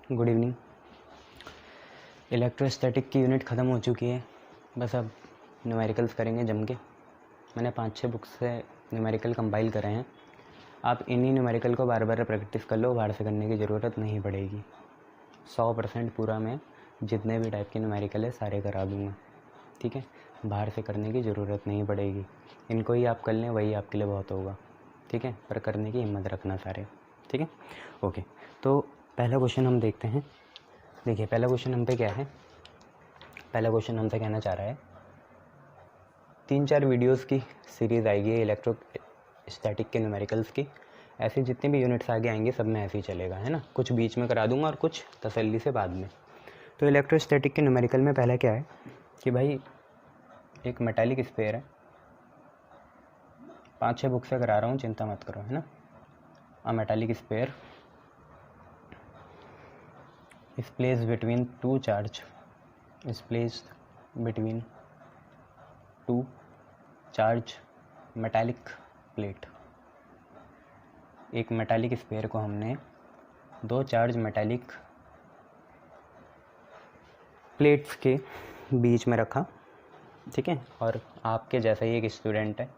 Good evening. Electrostatic की unit ख़त्म हो चुकी है, बस अब न्यूमेरिकल्स करेंगे जम के। मैंने 5-6 बुक्स से न्यूमेरिकल कंपाइल करे हैं। आप इन्हीं न्यूमेरिकल को बार बार प्रैक्टिस कर लो, बाहर से करने की ज़रूरत नहीं पड़ेगी। 100% पूरा मैं जितने भी टाइप के न्यूमेरिकल है सारे करा दूँगा, ठीक है। बाहर से करने की ज़रूरत नहीं पड़ेगी, इनको ही आप कर लें, वही आपके लिए बहुत होगा, ठीक है। पर करने की हिम्मत रखना सारे, ठीक है। ओके, तो पहला क्वेश्चन हम देखते हैं। देखिए, पहला क्वेश्चन हम पे क्या है। पहला क्वेश्चन हमसे कहना चाह रहा है 3-4 वीडियोस की सीरीज़ आएगी इलेक्ट्रोस्टैटिक के न्यूमेरिकल्स की। ऐसे जितने भी यूनिट्स आगे आएंगे सब में ऐसे ही चलेगा, है ना। कुछ बीच में करा दूंगा और कुछ तसल्ली से बाद में। तो इलेक्ट्रोस्टैटिक के न्यूमेरिकल में पहला क्या है कि भाई एक मेटालिक स्फीयर है। 5-6 बुक से करा रहा हूँ, चिंता मत करो, है ना। अ metallic sphere is placed between two charge is placed between two charge metallic plate। एक मेटालिक स्फीयर को हमने दो चार्ज मेटालिक प्लेट्स के बीच में रखा, ठीक है। और आपके जैसा ही एक स्टूडेंट है,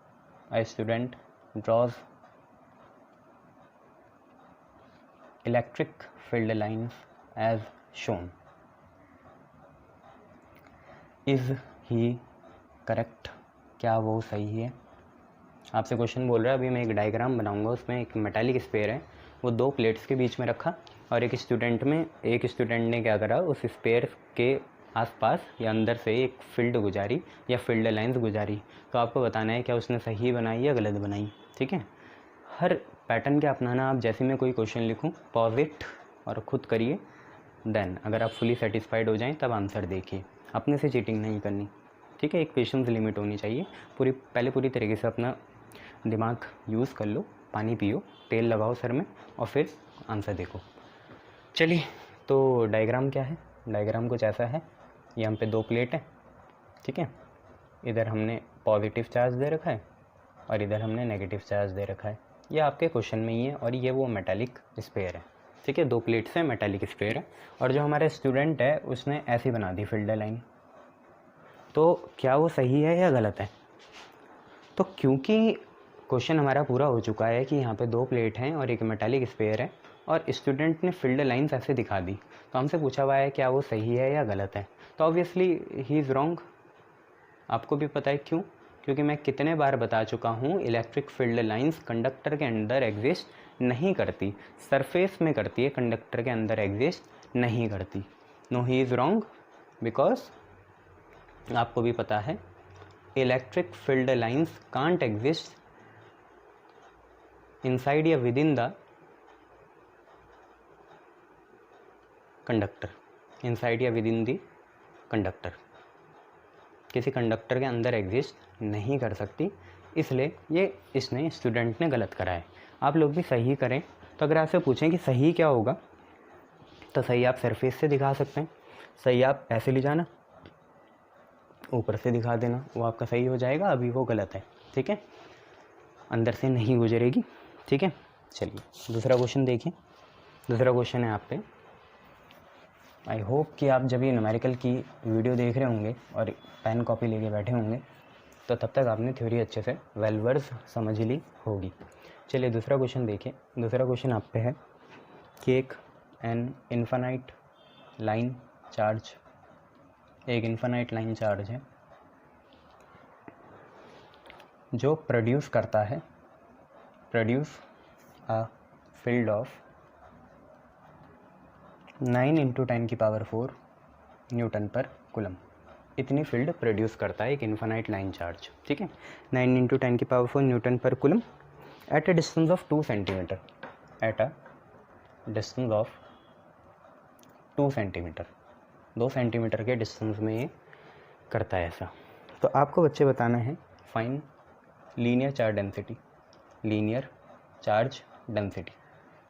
a student draws electric field lines as shown. Is he correct? क्या वो सही है? आपसे क्वेश्चन बोल रहा है, अभी मैं एक डायग्राम बनाऊंगा, उसमें एक मेटालिक स्फीयर है, वो दो प्लेट्स के बीच में रखा और एक स्टूडेंट ने क्या करा, उस स्फीयर के आसपास या अंदर से एक फील्ड गुजारी या फील्ड लाइंस गुजारी। तो आपको बताना है क्या उसने सही बनाई या गलत बनाई, ठीक है। हर पैटर्न के अपनाना। आप जैसे मैं कोई क्वेश्चन लिखूं, पॉज इट और ख़ुद करिए, देन अगर आप फुली सेटिस्फाइड हो जाएं तब आंसर देखिए। अपने से चीटिंग नहीं करनी, ठीक है। एक पेशेंस लिमिट होनी चाहिए। पहले पूरी तरीके से अपना दिमाग यूज़ कर लो, पानी पियो, तेल लगाओ सर में और फिर आंसर देखो। चलिए, तो डायग्राम क्या है। डायग्राम कुछ ऐसा है, ये हम पे दो प्लेट है, ठीक है। इधर हमने पॉजिटिव चार्ज दे रखा है और इधर हमने नेगेटिव चार्ज दे रखा है। ये आपके क्वेश्चन में ही है और ये वो मेटालिक स्फीयर है, ठीक है। दो प्लेट से मेटालिक स्फीयर है और जो हमारा स्टूडेंट है उसने ऐसी बना दी फील्ड लाइन। तो क्या वो सही है या गलत है? तो क्योंकि क्वेश्चन हमारा पूरा हो चुका है कि यहाँ पे दो प्लेट हैं और एक मेटालिक स्फीयर है और स्टूडेंट ने फील्ड लाइंस ऐसे दिखा दी, तो हमसे पूछा हुआ है क्या वो सही है या गलत है। तो ऑब्वियसली ही इज़ रॉन्ग। आपको भी पता है क्यों? क्योंकि मैं कितने बार बता चुका हूँ, इलेक्ट्रिक फील्ड लाइंस कंडक्टर के अंदर एग्जिस्ट नहीं करती, सरफेस में करती है, कंडक्टर के अंदर एग्जिस्ट नहीं करती। No, he is wrong because आपको भी पता है electric field lines can't exist inside या within the conductor. Inside या विद इन द कंडक्टर किसी कंडक्टर के अंदर एग्जिस्ट नहीं कर सकती, इसलिए इसने स्टूडेंट ने गलत करा है। आप लोग भी सही करें। तो अगर आपसे पूछें कि सही क्या होगा, तो सही आप सरफेस से दिखा सकते हैं। सही आप ऐसे ले जाना, ऊपर से दिखा देना, वो आपका सही हो जाएगा। अभी वो गलत है, ठीक है, अंदर से नहीं गुजरेगी, ठीक है। चलिए दूसरा क्वेश्चन देखिए। दूसरा क्वेश्चन है आप पे। आई होप कि आप जब ये न्यूमेरिकल की वीडियो देख रहे होंगे और पेन कॉपी लेके बैठे होंगे तो तब तक आपने थ्योरी अच्छे से वेल वर्स समझ ली होगी। चलिए दूसरा क्वेश्चन देखिए। दूसरा क्वेश्चन आप पे है कि एक इन्फिनाइट लाइन चार्ज, एक इन्फिनाइट लाइन चार्ज है जो प्रोड्यूस करता है अ फील्ड ऑफ 9 × 10⁴ न्यूटन पर कूलम। इतनी फील्ड प्रोड्यूस करता है एक इन्फिनाइट लाइन चार्ज, ठीक है। 9 × 10⁴ न्यूटन पर coulomb at a distance of 2 centimetre. At a distance of 2 centimetre, 2 centimetre के डिस्टेंस में ये करता है ऐसा। तो आपको बच्चे बताना है fine linear charge density. Linear charge density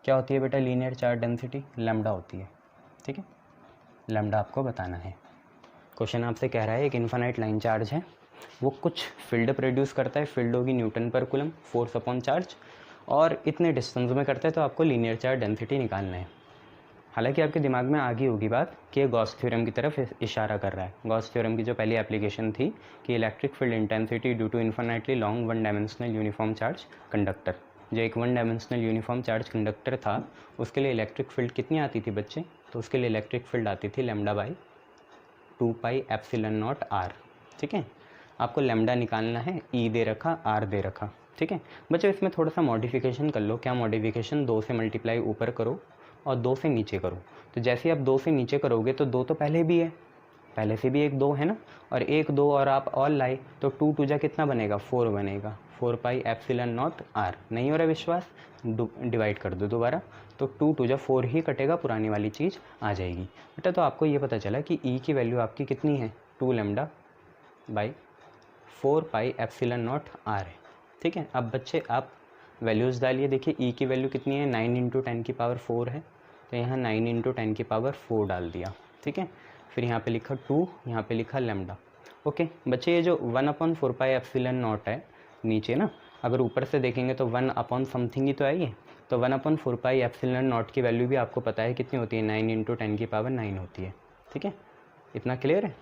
क्या होती है बेटा? लीनियर चार्ज डेंसिटी लैम्डा होती है, ठीक है। लैम्डा आपको बताना है। क्वेश्चन आपसे कह रहा है एक इन्फिनाइट लाइन चार्ज है, वो कुछ फील्ड प्रोड्यूस करता है, फील्ड होगी न्यूटन पर कूलम, फोर्स अपॉन चार्ज, और इतने डिस्टेंस में करता है। तो आपको लीनियर चार्ज डेंसिटी निकालना है। हालांकि आपके दिमाग में आ गई होगी बात कि ये गॉस थ्योरम की तरफ इशारा कर रहा है। गॉस थ्योरम की जो पहली एप्लीकेशन थी कि electric field intensity due to infinitely long one dimensional uniform charge conductor, जो एक one dimensional uniform charge conductor था उसके लिए इलेक्ट्रिक फील्ड कितनी आती थी बच्चे? तो उसके लिए इलेक्ट्रिक फील्ड आती थी lambda by 2 pi epsilon naught r. ठीक है, आपको लैम्डा निकालना है, ई दे रखा, आर दे रखा। ठीक है बच्चों, इसमें थोड़ा सा मॉडिफिकेशन कर लो। क्या मॉडिफिकेशन? 2 से मल्टीप्लाई ऊपर करो और 2 से नीचे करो। तो जैसे ही आप 2 से नीचे करोगे तो 2 तो पहले भी है, पहले से भी एक 2 है ना, और एक 2 और आप और लाए तो 2 2 जा कितना बनेगा? 4 बनेगा। 4 पाई एप्सिलॉन नॉट आर। नहीं हो रहा विश्वास? डिवाइड कर दो दोबारा, तो 2 2 जा 4 ही कटेगा, पुरानी वाली चीज़ आ जाएगी बेटा। तो आपको ये पता चला कि ई की वैल्यू आपकी कितनी है? 2 lambda by 4 pi epsilon naught r है। ठीक है, अब बच्चे आप वैल्यूज़ डालिए। देखिए ई की वैल्यू कितनी है? 9 इंटू 10 की पावर 4 है, तो यहाँ 9 इंटू 10 की पावर 4 डाल दिया। ठीक है, फिर यहाँ पे लिखा 2, यहाँ पे लिखा लैम्डा। ओके बच्चे, ये जो 1/4 पाई एप्सिलॉन नॉट है नीचे ना, अगर ऊपर से देखेंगे तो 1 समथिंग ही तो आई है। तो 1/4 पाई एप्सिलॉन नॉट की वैल्यू भी आपको पता है कितनी होती है? 9 इंटू 10 की पावर 9 होती है। ठीक है, इतना क्लियर है?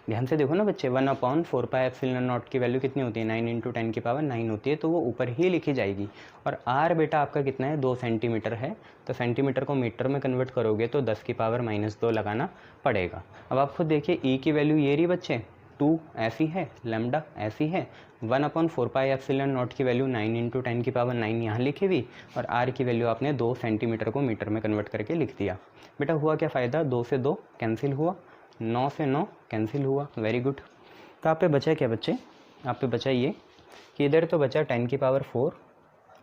ध्यान से देखो ना बच्चे, 1/4 पाई एप्सिलॉन नॉट की वैल्यू कितनी होती है? 9 इंटू 10 की पावर 9 होती है, तो वो ऊपर ही लिखी जाएगी। और आर बेटा आपका कितना है? 2 सेंटीमीटर है, तो सेंटीमीटर को मीटर में कन्वर्ट करोगे तो 10 की पावर -2 लगाना पड़ेगा। अब आप खुद देखिए ई की वैल्यू ये रही बच्चे, 2 ऐसी है, लैम्डा ऐसी है, 1/4 पाई एप्सिलॉन नॉट की वैल्यू 9 इंटू 10 की पावर 9 यहाँ लिखी हुई, और आर की वैल्यू आपने 2 सेंटीमीटर को मीटर में कन्वर्ट करके लिख दिया। बेटा हुआ क्या फ़ायदा? 2 से 2 कैंसिल हुआ, 9 से 9 कैंसिल हुआ। Very good. तो आप पे बचा क्या बच्चे? आप पे बचा ये कि इधर तो बचा 10 की पावर 4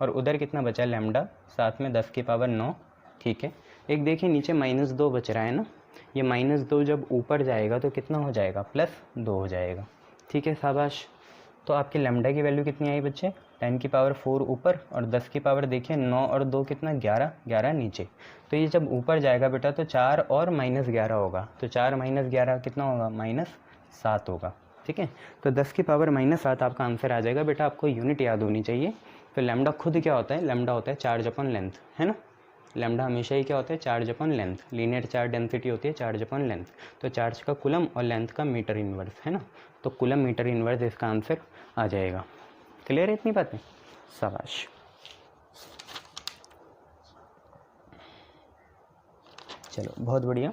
और उधर कितना बचा? लैम्डा, साथ में 10 की पावर 9। ठीक है, एक देखिए नीचे -2 बच रहा है ना, ये -2 जब ऊपर जाएगा तो कितना हो जाएगा? +2 हो जाएगा। ठीक है, शाबाश। तो आपकी लैम्डा की वैल्यू कितनी आई बच्चे? 10 की पावर 4 ऊपर और 10 की पावर देखिए 9 और 2 कितना? 11, 11 नीचे। तो ये जब ऊपर जाएगा बेटा तो 4 और -11 होगा, तो 4 -11 कितना होगा? -7 होगा। ठीक है, तो 10 की पावर -7 आपका आंसर आ जाएगा बेटा। आपको यूनिट याद होनी चाहिए। तो लैम्डा खुद क्या होता है? लैम्डा होता है चार्ज अपॉन लेंथ, है ना। लैम्डा हमेशा ही क्या होता है? Charge upon length. Linear charge density होती है चार्ज अपॉन लेंथ। तो चार्ज का कुलम और लेंथ का मीटर इनवर्स, है ना, तो कुलम मीटर इनवर्स इसका आंसर आ जाएगा। क्लियर है इतनी बातें? शाबाश। चलो बहुत बढ़िया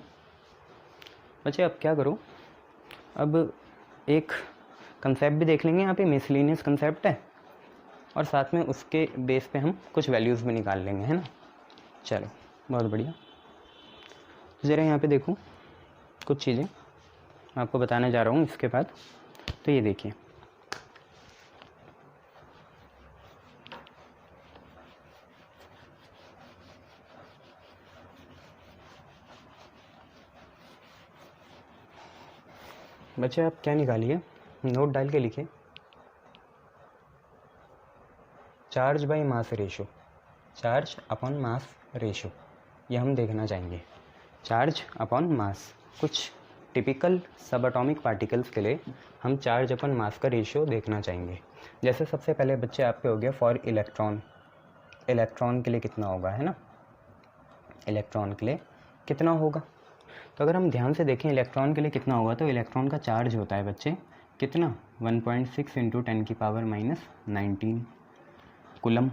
बच्चे, अब क्या करो, अब एक कंसेप्ट भी देख लेंगे। यहाँ पे मिसलिनियस कंसेप्ट है और साथ में उसके बेस पे हम कुछ वैल्यूज़ भी निकाल लेंगे, है ना। चलो बहुत बढ़िया। ज़रा यहाँ पे देखो, कुछ चीज़ें मैं आपको बताने जा रहा हूँ इसके बाद। तो ये देखिए, बच्चे आप क्या निकालिए, नोट डाल के लिखिए, charge by mass ratio, charge upon mass ratio, ये हम देखना चाहेंगे। चार्ज अपॉन मास, कुछ टिपिकल सब एटॉमिक पार्टिकल्स के लिए हम चार्ज अपॉन मास का रेशियो देखना चाहेंगे। जैसे सबसे पहले बच्चे आपके हो गया फॉर इलेक्ट्रॉन, इलेक्ट्रॉन के लिए कितना होगा, है ना, इलेक्ट्रॉन के लिए कितना होगा। तो अगर हम ध्यान से देखें इलेक्ट्रॉन के लिए कितना होगा, तो इलेक्ट्रॉन का चार्ज होता है बच्चे कितना? 1.6 इंटू 10 की पावर -19 कुलम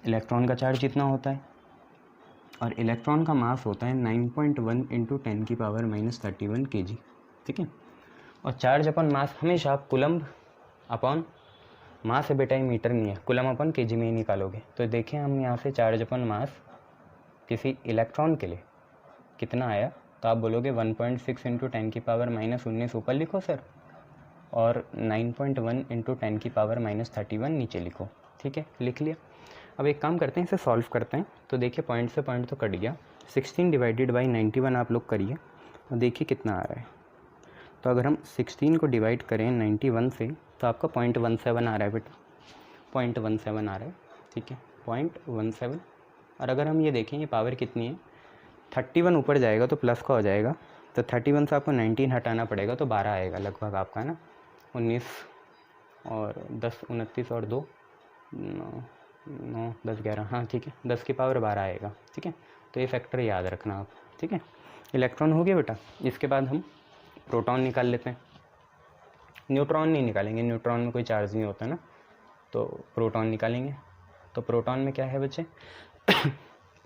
इलेक्ट्रॉन का चार्ज इतना होता है। और इलेक्ट्रॉन का मास होता है 9.1 इंटू 10 की पावर -31 kg। ठीक है, और चार्ज अपॉन मास हमेशा आप कुलम्ब अपॉन मास है बेटा, मीटर नहीं है, कुलम अपॉन केजी में ही निकालोगे। तो देखें हम यहाँ से चार्ज अपॉन मास किसी इलेक्ट्रॉन के लिए कितना आया, तो आप बोलोगे 1.6 इंटू 10 की पावर -19 ऊपर लिखो सर, और 9.1 इंटू 10 की पावर -31 नीचे लिखो। ठीक है, लिख लिया। अब एक काम करते हैं, इसे सॉल्व करते हैं। तो देखिए पॉइंट से पॉइंट तो कट गया, 16 डिवाइडेड बाई 91 आप लोग करिए और देखिए कितना आ रहा है। तो अगर हम 16 को डिवाइड करें 91 से तो आपका 0.17 आ रहा है बेटा, 0.17 आ रहा है। ठीक है, 0.17। और अगर हम ये देखें ये पावर कितनी है, 31 ऊपर जाएगा तो प्लस का हो जाएगा, तो 31 से आपको 19 हटाना पड़ेगा तो 12 आएगा लगभग आपका, है ना। 19 और 10, 29 और 2, 9, 10, 11, हाँ ठीक है, 10 की पावर 12 आएगा। ठीक है, तो ये फैक्टर याद रखना आप, ठीक है। इलेक्ट्रॉन हो गया बेटा। इसके बाद हम प्रोटॉन निकाल लेते हैं। न्यूट्रॉन नहीं निकालेंगे, न्यूट्रॉन में कोई चार्ज नहीं होता ना, तो प्रोटॉन निकालेंगे। तो प्रोटॉन में क्या है बच्चे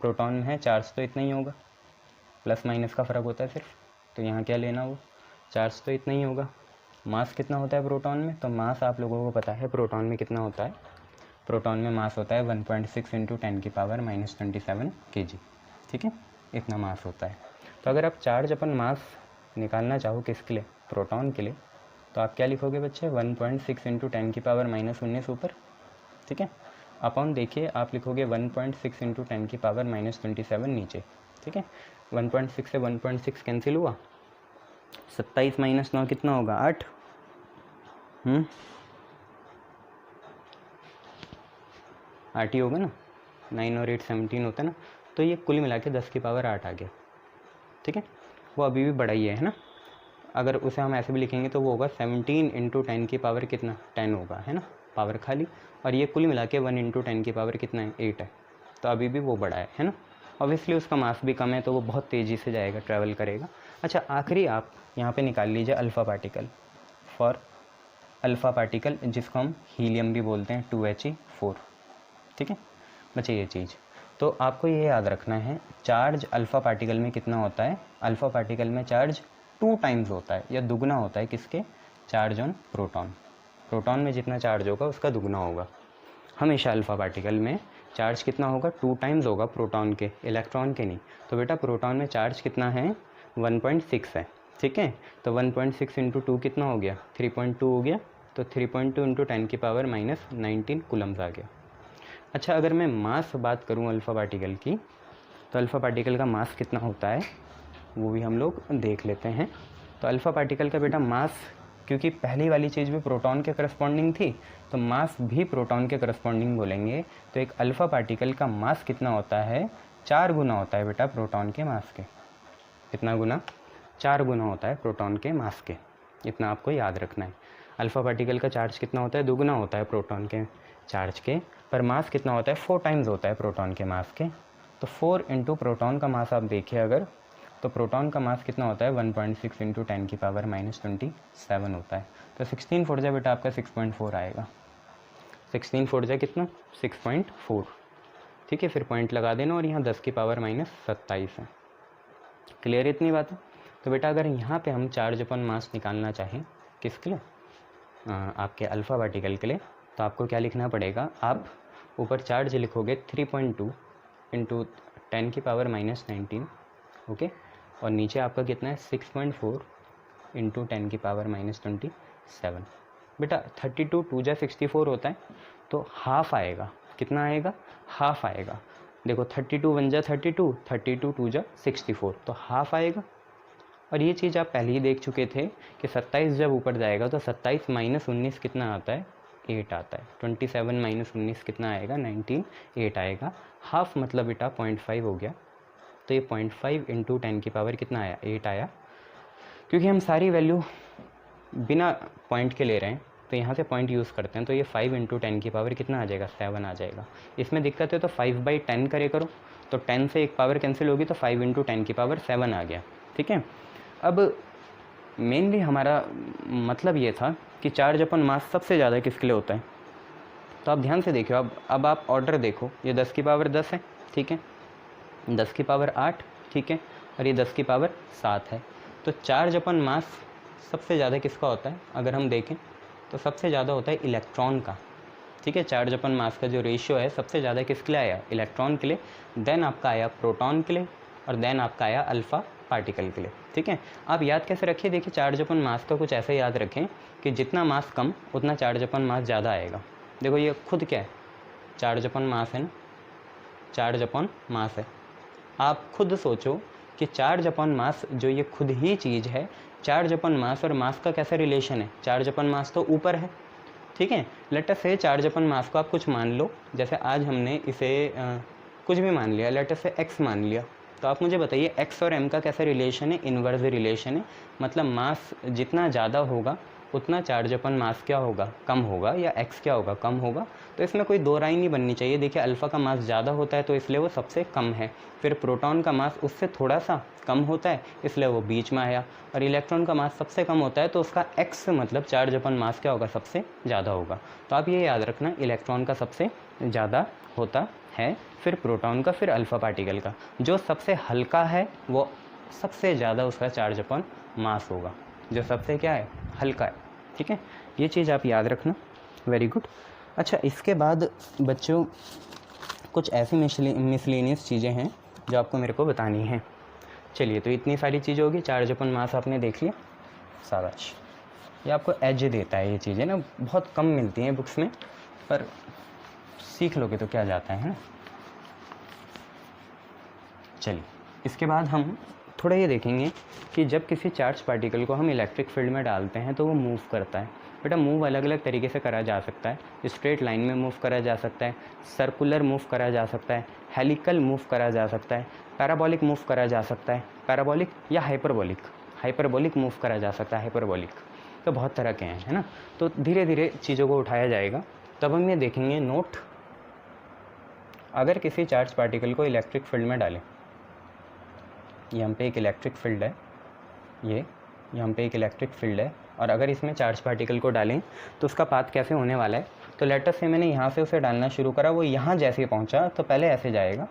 प्रोटॉन में है चार्ज तो इतना ही होगा, प्लस माइनस का फ़र्क होता है सिर्फ, तो यहाँ क्या लेना, वो चार्ज तो इतना ही होगा। मास कितना होता है प्रोटॉन में, तो मास आप लोगों को पता है प्रोटॉन में कितना होता है। प्रोटॉन में मास होता है 1.6 × 10⁻⁻27 kg, ठीक है, इतना मास होता है। तो अगर आप चार्ज अपन मास निकालना चाहो किसके लिए, प्रोटॉन के लिए, तो आप क्या लिखोगे बच्चे, 1.6 × 10⁻⁻19 ऊपर, ठीक है, अपॉन देखिए आप लिखोगे 1.6 × 10⁻⁻27 नीचे, ठीक है। 1.6 से 1.6 कैंसिल हुआ, 27 - 9 कितना होगा, 8। 8 ही होगा ना, 9 और 8 17 होता है ना, तो ये कुल मिला के 10 की पावर 8 आ गया, ठीक है। वो अभी भी बड़ा ही है ना। अगर उसे हम ऐसे भी लिखेंगे तो वो होगा 17 × 10 की पावर कितना, 10 होगा, है ना, पावर खाली। और ये कुल मिला के 1 × 10 की पावर कितना है, 8 है, तो अभी भी वो बड़ा है ना। ऑब्वियसली उसका मास भी कम है, तो वो बहुत तेज़ी से जाएगा, ट्रैवल करेगा। अच्छा, आखिरी आप यहाँ पे निकाल लीजिए alpha particle, for alpha particle जिसको हम हीलियम भी बोलते हैं, 2He4, ठीक है बच्चे ये चीज़। तो आपको ये याद रखना है, चार्ज अल्फ़ा पार्टिकल में कितना होता है, अल्फ़ा पार्टिकल में चार्ज 2 टाइम्स होता है या दुगना होता है, किसके, चार्ज ऑन प्रोटॉन। प्रोटॉन में जितना चार्ज होगा उसका दुगना होगा। हमेशा अल्फ़ा पार्टिकल में चार्ज कितना होगा, 2 टाइम्स होगा प्रोटॉन के, इलेक्ट्रॉन के नहीं। तो बेटा प्रोटॉन में चार्ज कितना है, 1.6 है, ठीक है। तो 1.6 × 2 कितना हो गया, 3.2 हो गया, तो 3.2 × 10⁻⁻19 कूलम्स आ गया। अच्छा, अगर मैं मास बात करूं अल्फ़ा पार्टिकल की, तो अल्फ़ा पार्टिकल का मास कितना होता है वो भी हम लोग देख लेते हैं। तो अल्फ़ा पार्टिकल का बेटा मास, क्योंकि पहली वाली चीज़ भी प्रोटॉन के करस्पॉन्डिंग थी, तो मास भी प्रोटॉन के करस्पॉन्डिंग बोलेंगे। तो एक अल्फ़ा पार्टिकल का मास कितना होता है, 4 गुना होता है बेटा प्रोटॉन के मास के। कितना गुना, 4 गुना होता है प्रोटॉन के मास के, इतना आपको याद रखना है। अल्फ़ा पार्टिकल का चार्ज कितना होता है, दुगुना होता है प्रोटॉन के चार्ज के, पर मास कितना होता है, 4 टाइम्स होता है प्रोटॉन के मास के। तो 4 × प्रोटॉन का मास आप देखिए अगर, तो प्रोटॉन का मास कितना होता है, 1.6 × 10⁻⁻27 होता है। तो 16 फोड़ जाए बेटा आपका 6.4 आएगा, 16 फोड़ जाए कितना, 6.4, ठीक है। फिर पॉइंट लगा देना, और यहाँ 10 की पावर -27 है। क्लियर इतनी बात है। तो बेटा अगर यहाँ पे हम चार्ज अपन मास निकालना चाहें किसके लिए, आपके अल्फ़ा पार्टिकल के लिए, तो आपको क्या लिखना पड़ेगा, आप ऊपर चार्ज लिखोगे 3.2 × 10⁻⁻19, ओके, और नीचे आपका कितना है 6.4 × 10⁻⁻27। बेटा 32 2 जा 64 होता है, तो हाफ आएगा, कितना आएगा, हाफ आएगा। देखो 32 1 जा 32, 32 2 जा 64, तो हाफ आएगा। और ये चीज़ आप पहले ही देख चुके थे कि 27 जब ऊपर जाएगा तो 27 - 19 कितना आता है, 8 आता है। 27 - 19 कितना आएगा, 19, 8 आएगा। हाफ मतलब बेटा 0.5 हो गया, तो ये 0.5 × 10 की पावर कितना आया, 8 आया। क्योंकि हम सारी वैल्यू बिना पॉइंट के ले रहे हैं, तो यहाँ से पॉइंट यूज़ करते हैं, तो ये 5 × 10 की पावर कितना आ जाएगा, 7 आ जाएगा। इसमें दिक्कत है तो 5/10 करे करो, तो 10 से एक पावर कैंसिल होगी, तो 5 × 10 की पावर 7 आ गया, ठीक है। अब मेनली हमारा मतलब ये था कि चार्ज अपन मास सबसे ज़्यादा किसके लिए होता है। तो आप ध्यान से देखियो, अब आप ऑर्डर देखो, ये 10 की पावर 10 है, ठीक है, 10 की पावर 8, ठीक है, और ये 10 की पावर 7 है। तो चार्ज अपन मास सबसे ज़्यादा किसका होता है, अगर हम देखें तो सबसे ज़्यादा होता है इलेक्ट्रॉन का, ठीक है। चार्ज अपन मास का जो रेशियो है सबसे ज़्यादा किसके लिए आया, इलेक्ट्रॉन के लिए, देन आपका आया प्रोटॉन के लिए, और देन आपका आया अल्फ़ा पार्टिकल के लिए, ठीक है। आप याद कैसे रखिए, देखिए चार्ज अपन मास का कुछ ऐसे याद रखें कि जितना मास कम उतना चार्ज अपन मास ज़्यादा आएगा। देखो ये खुद क्या है, चार्ज अपन मास है ना, चार्ज अपन मास है। आप खुद सोचो कि चार्ज अपन मास जो ये खुद ही चीज़ है, चार्ज अपन मास और मास का कैसा रिलेशन है, चार्ज अपन मास तो ऊपर है, ठीक है। लेट अस से चार्ज अपन मास को आप कुछ मान लो, जैसे आज हमने इसे कुछ भी मान लिया, लेट अस से x मान लिया, तो आप मुझे बताइए x और m का कैसा रिलेशन है, इन्वर्स रिलेशन है। मतलब मास जितना ज़्यादा होगा उतना चार्ज अपन मास क्या होगा, कम होगा, या x क्या होगा, कम होगा। तो इसमें कोई दो राय नहीं बननी चाहिए। देखिए अल्फ़ा का मास ज़्यादा होता है तो इसलिए वो सबसे कम है, फिर प्रोटॉन का मास उससे थोड़ा सा कम होता है इसलिए वो बीच में आया, और इलेक्ट्रॉन का मास सबसे कम होता है तो उसका x मतलब चार्ज अपन मास क्या होगा, सबसे ज़्यादा होगा। तो आप ये याद रखना, इलेक्ट्रॉन का सबसे ज़्यादा होता है, फिर प्रोटॉन का, फिर अल्फ़ा पार्टिकल का। जो सबसे हल्का है वो सबसे ज़्यादा उसका चार्ज अपन मास होगा, जो सबसे क्या है, हल्का है। ठीक है, ये चीज़ आप याद रखना। Very good. अच्छा, इसके बाद बच्चों कुछ ऐसी मिसलेनियस चीज़ें हैं जो आपको मेरे को बतानी हैं। चलिए, तो इतनी सारी चीज़ें होगी, चार्ज अपन मास आपने देख लिया। शाबाश, ये आपको एज देता है। ये चीज़ें ना बहुत कम मिलती हैं बुक्स में, पर सीख लोगे तो क्या जाता है ना। चलिए, इसके बाद हम थोड़ा ये देखेंगे कि जब किसी चार्ज पार्टिकल को हम इलेक्ट्रिक फील्ड में डालते हैं तो वो मूव करता है। बेटा मूव अलग अलग तरीके से करा जा सकता है। स्ट्रेट लाइन में मूव करा जा सकता है, सर्कुलर मूव करा जा सकता है, हेलिकल मूव करा जा सकता है, पैराबोलिक मूव करा जा सकता है, पैराबोलिक या हाइपरबोलिक मूव करा जा सकता है, हाइपरबोलिक। तो बहुत तरह के हैं, है ना। तो धीरे धीरे चीज़ों को उठाया जाएगा। तब हम ये देखेंगे, नोट, अगर किसी चार्ज पार्टिकल को इलेक्ट्रिक फील्ड में डालें, यहाँ पे एक इलेक्ट्रिक फील्ड है, ये यहाँ पे एक इलेक्ट्रिक फील्ड है, और अगर इसमें चार्ज पार्टिकल को डालें तो उसका पाथ कैसे होने वाला है। तो लेटर से मैंने यहाँ से उसे डालना शुरू करा, वो यहाँ जैसे पहुँचा तो पहले ऐसे जाएगा,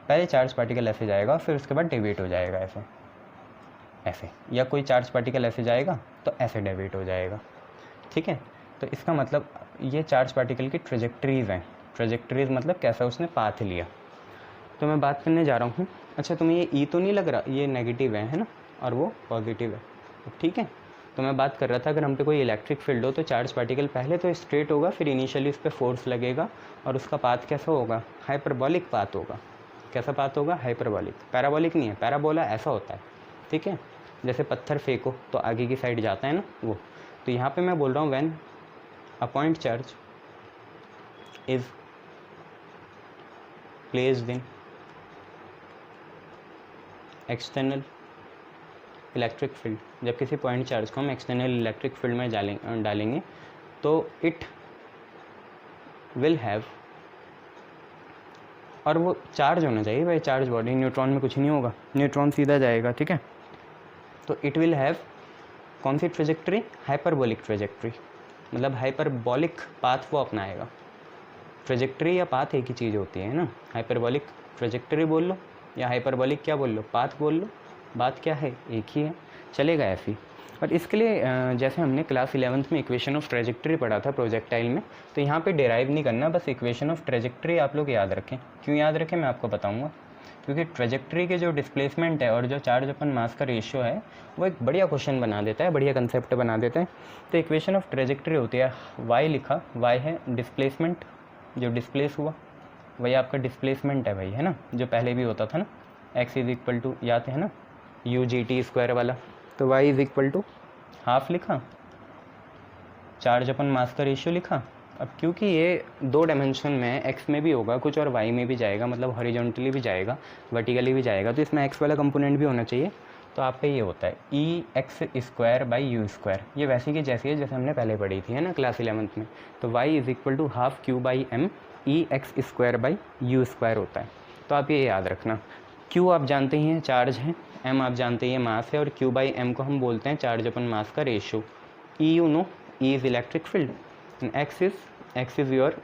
पहले चार्ज पार्टिकल ऐसे जाएगा, फिर उसके बाद डेविएट हो जाएगा ऐसे ऐसे, या कोई चार्ज पार्टिकल ऐसे जाएगा तो ऐसे डेविएट हो जाएगा। ठीक है, तो इसका मतलब ये चार्ज पार्टिकल की ट्रेजेक्टरीज़ हैं। ट्रेजेक्टरीज़ मतलब कैसा उसने पाथ लिया। तो मैं बात करने जा रहा हूँ। अच्छा, तुम्हें ये ई तो नहीं लग रहा, ये नेगेटिव है ना, और वो पॉजिटिव है। ठीक है, तो मैं बात कर रहा था, अगर हम पे कोई इलेक्ट्रिक फील्ड हो तो चार्ज पार्टिकल पहले तो स्ट्रेट होगा, फिर इनिशियली उस पर फोर्स लगेगा, और उसका पाथ कैसा होगा, हाइपरबॉलिक पाथ होगा। कैसा पाथ होगा, हाइपरबॉलिक। पैराबॉलिक नहीं है, पैराबोला ऐसा होता है। ठीक है, जैसे पत्थर फेंको तो आगे की साइड जाता है ना, वो। तो यहाँ पर मैं बोल रहा हूँ, when a point charge is placed in external electric field, जब किसी पॉइंट चार्ज को हम एक्सटर्नल इलेक्ट्रिक फील्ड में डालेंगे तो इट विल हैव, और वो चार्ज होना चाहिए भाई, चार्ज बॉडी, न्यूट्रॉन में कुछ नहीं होगा, न्यूट्रॉन सीधा जाएगा। ठीक है, तो इट विल हैव कौन सी ट्रेजेक्ट्री, हाइपरबोलिक ट्रेजेक्ट्री, मतलब हाइपरबोलिक पाथ वो अपनाएगा। ट्रेजेक्ट्री या पाथ एक ही चीज़ होती है ना। हाइपरबोलिक ट्रेजेक्ट्री बोल लो या हाइपरबोलिक क्या बोल लो, पाथ बोल लो, बात क्या है, एक ही है, चलेगा ऐसी। और इसके लिए जैसे हमने क्लास 11th में इक्वेशन ऑफ ट्रेजेक्ट्री पढ़ा था प्रोजेक्टाइल में, तो यहाँ पे डेराइव नहीं करना, बस इक्वेशन ऑफ ट्रेजेक्ट्री आप लोग याद रखें। क्यों याद रखें मैं आपको बताऊँगा, क्योंकि ट्रेजेक्ट्री के जो डिस्प्लेसमेंट है और जो चार्ज अपन मास का रेशियो है वो एक बढ़िया क्वेश्चन बना देता है, बढ़िया कंसेप्ट बना देता है। तो इक्वेशन ऑफ ट्रेजेक्ट्री होती है, वाई लिखा, वाई है डिस्प्लेसमेंट, जो डिस्प्लेस हुआ वही आपका डिस्प्लेसमेंट है भाई, है ना, जो पहले भी होता था ना, x इज इक्वल टू, याद है ना, यू जी टी स्क्वायर वाला। तो y is equal to half लिखा, चार्ज अपन मास का रेशियो लिखा। अब क्योंकि ये दो डायमेंशन में x में भी होगा कुछ और y में भी जाएगा, मतलब हॉरिजॉन्टली भी जाएगा, वर्टिकली भी जाएगा, तो इसमें x वाला कंपोनेंट भी होना चाहिए। तो आप पे ये होता है e x square by u square, ये वैसी की जैसी है जैसे हमने पहले पढ़ी थी, है ना, क्लास 11th में। तो y is equal to half q by m e x square by u square होता है। तो आप ये याद रखना, q आप जानते ही हैं चार्ज है, m आप जानते हैं मास है, और q बाई एम को हम बोलते हैं चार्ज अपन मास का ratio. e you know, e is electric field, x is your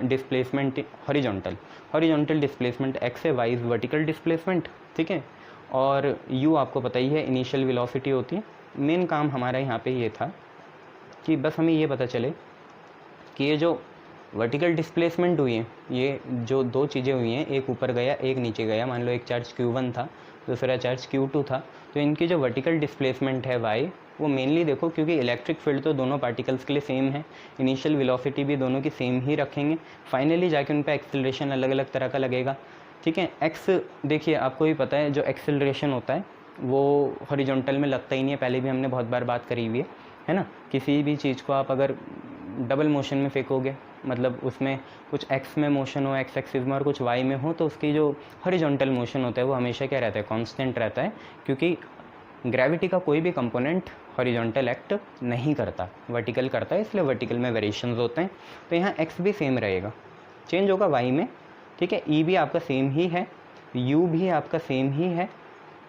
displacement horizontal displacement x है, y इज़ वर्टिकल डिस्प्लेसमेंट। ठीक है, और u आपको पता ही है इनिशियल वेलोसिटी होती है। मेन काम हमारा यहाँ पे ये था कि बस हमें ये पता चले कि ये जो वर्टिकल डिस्प्लेसमेंट हुई है, ये जो दो चीज़ें हुई हैं, एक ऊपर गया एक नीचे गया, मान लो एक चार्ज Q1 था दूसरा चार्ज Q2 था, तो इनकी जो वर्टिकल डिस्प्लेसमेंट है y, वो मेनली देखो, क्योंकि इलेक्ट्रिक फील्ड तो दोनों पार्टिकल्स के लिए सेम है, इनिशियल वेलोसिटी भी दोनों की सेम ही रखेंगे, फाइनली जाके उन पर एक्सेलरेशन अलग अलग तरह का लगेगा। ठीक है, x देखिए आपको भी पता है जो एक्सेलरेशन होता है वो हॉरिजॉन्टल में लगता ही नहीं है, पहले भी हमने बहुत बार बात करी हुई है ना। किसी भी चीज़ को आप अगर डबल मोशन में फेंकोगे, मतलब उसमें कुछ x में मोशन हो, x एक्सिस में, और कुछ y में हो, तो उसकी जो हॉरिजॉन्टल मोशन होता है वो हमेशा क्या रहता है, कांस्टेंट रहता है, क्योंकि ग्रेविटी का कोई भी कंपोनेंट हॉरिजॉन्टल एक्ट नहीं करता, वर्टिकल करता है, इसलिए वर्टिकल में वेरिएशंस होते हैं। तो यहाँ एक्स भी सेम रहेगा, चेंज होगा वाई में, ठीक है। ई भी आपका सेम ही है, यू भी आपका सेम ही है,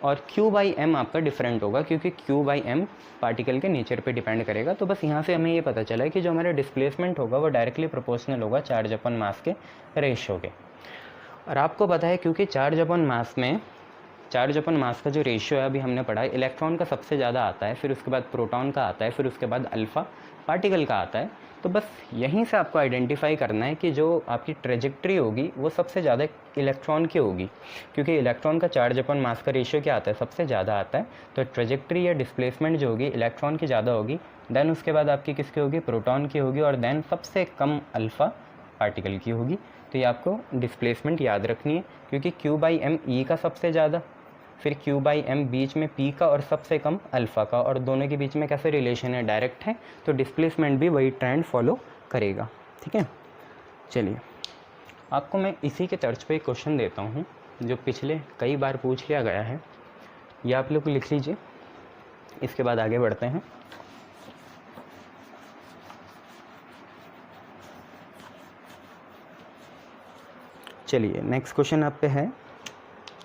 और क्यू बाई एम आपका डिफरेंट होगा, क्योंकि क्यू बाई एम पार्टिकल के नेचर पे डिपेंड करेगा। तो बस यहाँ से हमें ये पता चला है कि जो हमारा डिस्प्लेसमेंट होगा वो डायरेक्टली प्रोपोर्शनल होगा चार्ज अपन मास के रेशियो के। और आपको पता है क्योंकि चार्ज अपन मास का जो रेशियो है अभी हमने पढ़ा है, इलेक्ट्रॉन का सबसे ज़्यादा आता है, फिर उसके बाद प्रोटॉन का आता है, फिर उसके बाद अल्फ़ा पार्टिकल का आता है। तो बस यहीं से आपको आइडेंटिफाई करना है कि जो आपकी ट्रेजेक्ट्री होगी वो सबसे ज़्यादा इलेक्ट्रॉन की होगी, क्योंकि इलेक्ट्रॉन का चार्ज अपन मास का रेशियो क्या आता है, सबसे ज़्यादा आता है। तो ट्रेजेक्ट्री या डिस्प्लेसमेंट जो होगी इलेक्ट्रॉन की ज़्यादा होगी, देन उसके बाद आपकी किसकी होगी, प्रोटॉन की होगी, और देन सबसे कम अल्फ़ा पार्टिकल की होगी। तो ये आपको डिस्प्लेसमेंट याद रखनी है, क्योंकि क्यू बाई एम ई का सबसे ज़्यादा, फिर क्यू बाई एम बीच में पी का, और सबसे कम अल्फ़ा का, और दोनों के बीच में कैसे रिलेशन है, डायरेक्ट है। तो डिस्प्लेसमेंट भी वही ट्रेंड फॉलो करेगा, ठीक है। चलिए आपको मैं इसी के तर्ज पे एक क्वेश्चन देता हूँ जो पिछले कई बार पूछ लिया गया है, ये आप लोग लिख लीजिए, इसके बाद आगे बढ़ते हैं। चलिए नेक्स्ट क्वेश्चन आप पे है,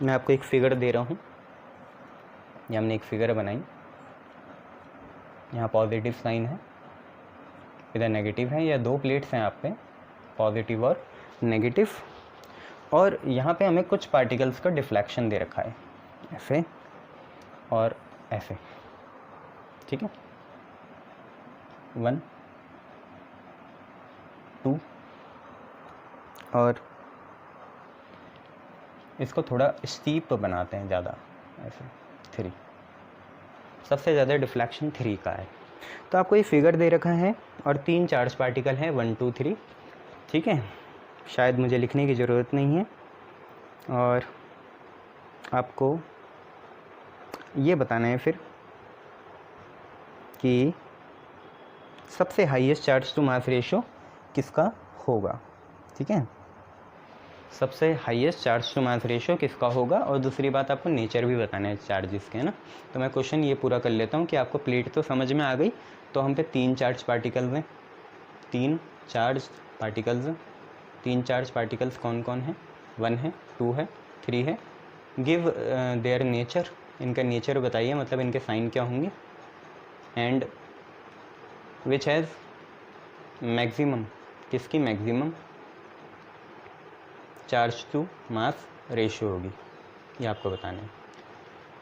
मैं आपको एक फिगर दे रहा हूँ, ये हमने एक फिगर बनाई, यहाँ पॉजिटिव साइन है, इधर नेगेटिव है, या दो प्लेट्स हैं आप पे, पॉजिटिव और नेगेटिव, और यहाँ पे हमें कुछ पार्टिकल्स का डिफ्लेक्शन दे रखा है, ऐसे और ऐसे, ठीक है, 1 2, और इसको थोड़ा स्टीप बनाते हैं ज़्यादा, ऐसे 3, सबसे ज़्यादा डिफ्लेक्शन 3 का है। तो आपको ये फिगर दे रखा है और 3 चार्ज पार्टिकल हैं, 1 2 3, ठीक है। शायद मुझे लिखने की ज़रूरत नहीं है, और आपको ये बताना है फिर कि सबसे highest charge to mass ratio किसका होगा, ठीक है। सबसे highest charge to mass ratio किसका होगा, और दूसरी बात आपको नेचर भी बताना है चार्जेस के, है ना। तो मैं क्वेश्चन ये पूरा कर लेता हूँ कि आपको प्लेट तो समझ में आ गई। तो हम पे 3 चार्ज पार्टिकल्स हैं, 3 चार्ज पार्टिकल्स हैं। 3 चार्ज पार्टिकल्स कौन कौन है, 1 है, 2 है, 3 है। गिव देयर नेचर, इनका नेचर बताइए, मतलब इनके साइन क्या होंगे। एंड विच हैज़ मैक्सिमम, किसकी maximum charge to mass ratio होगी, ये आपको बताना है।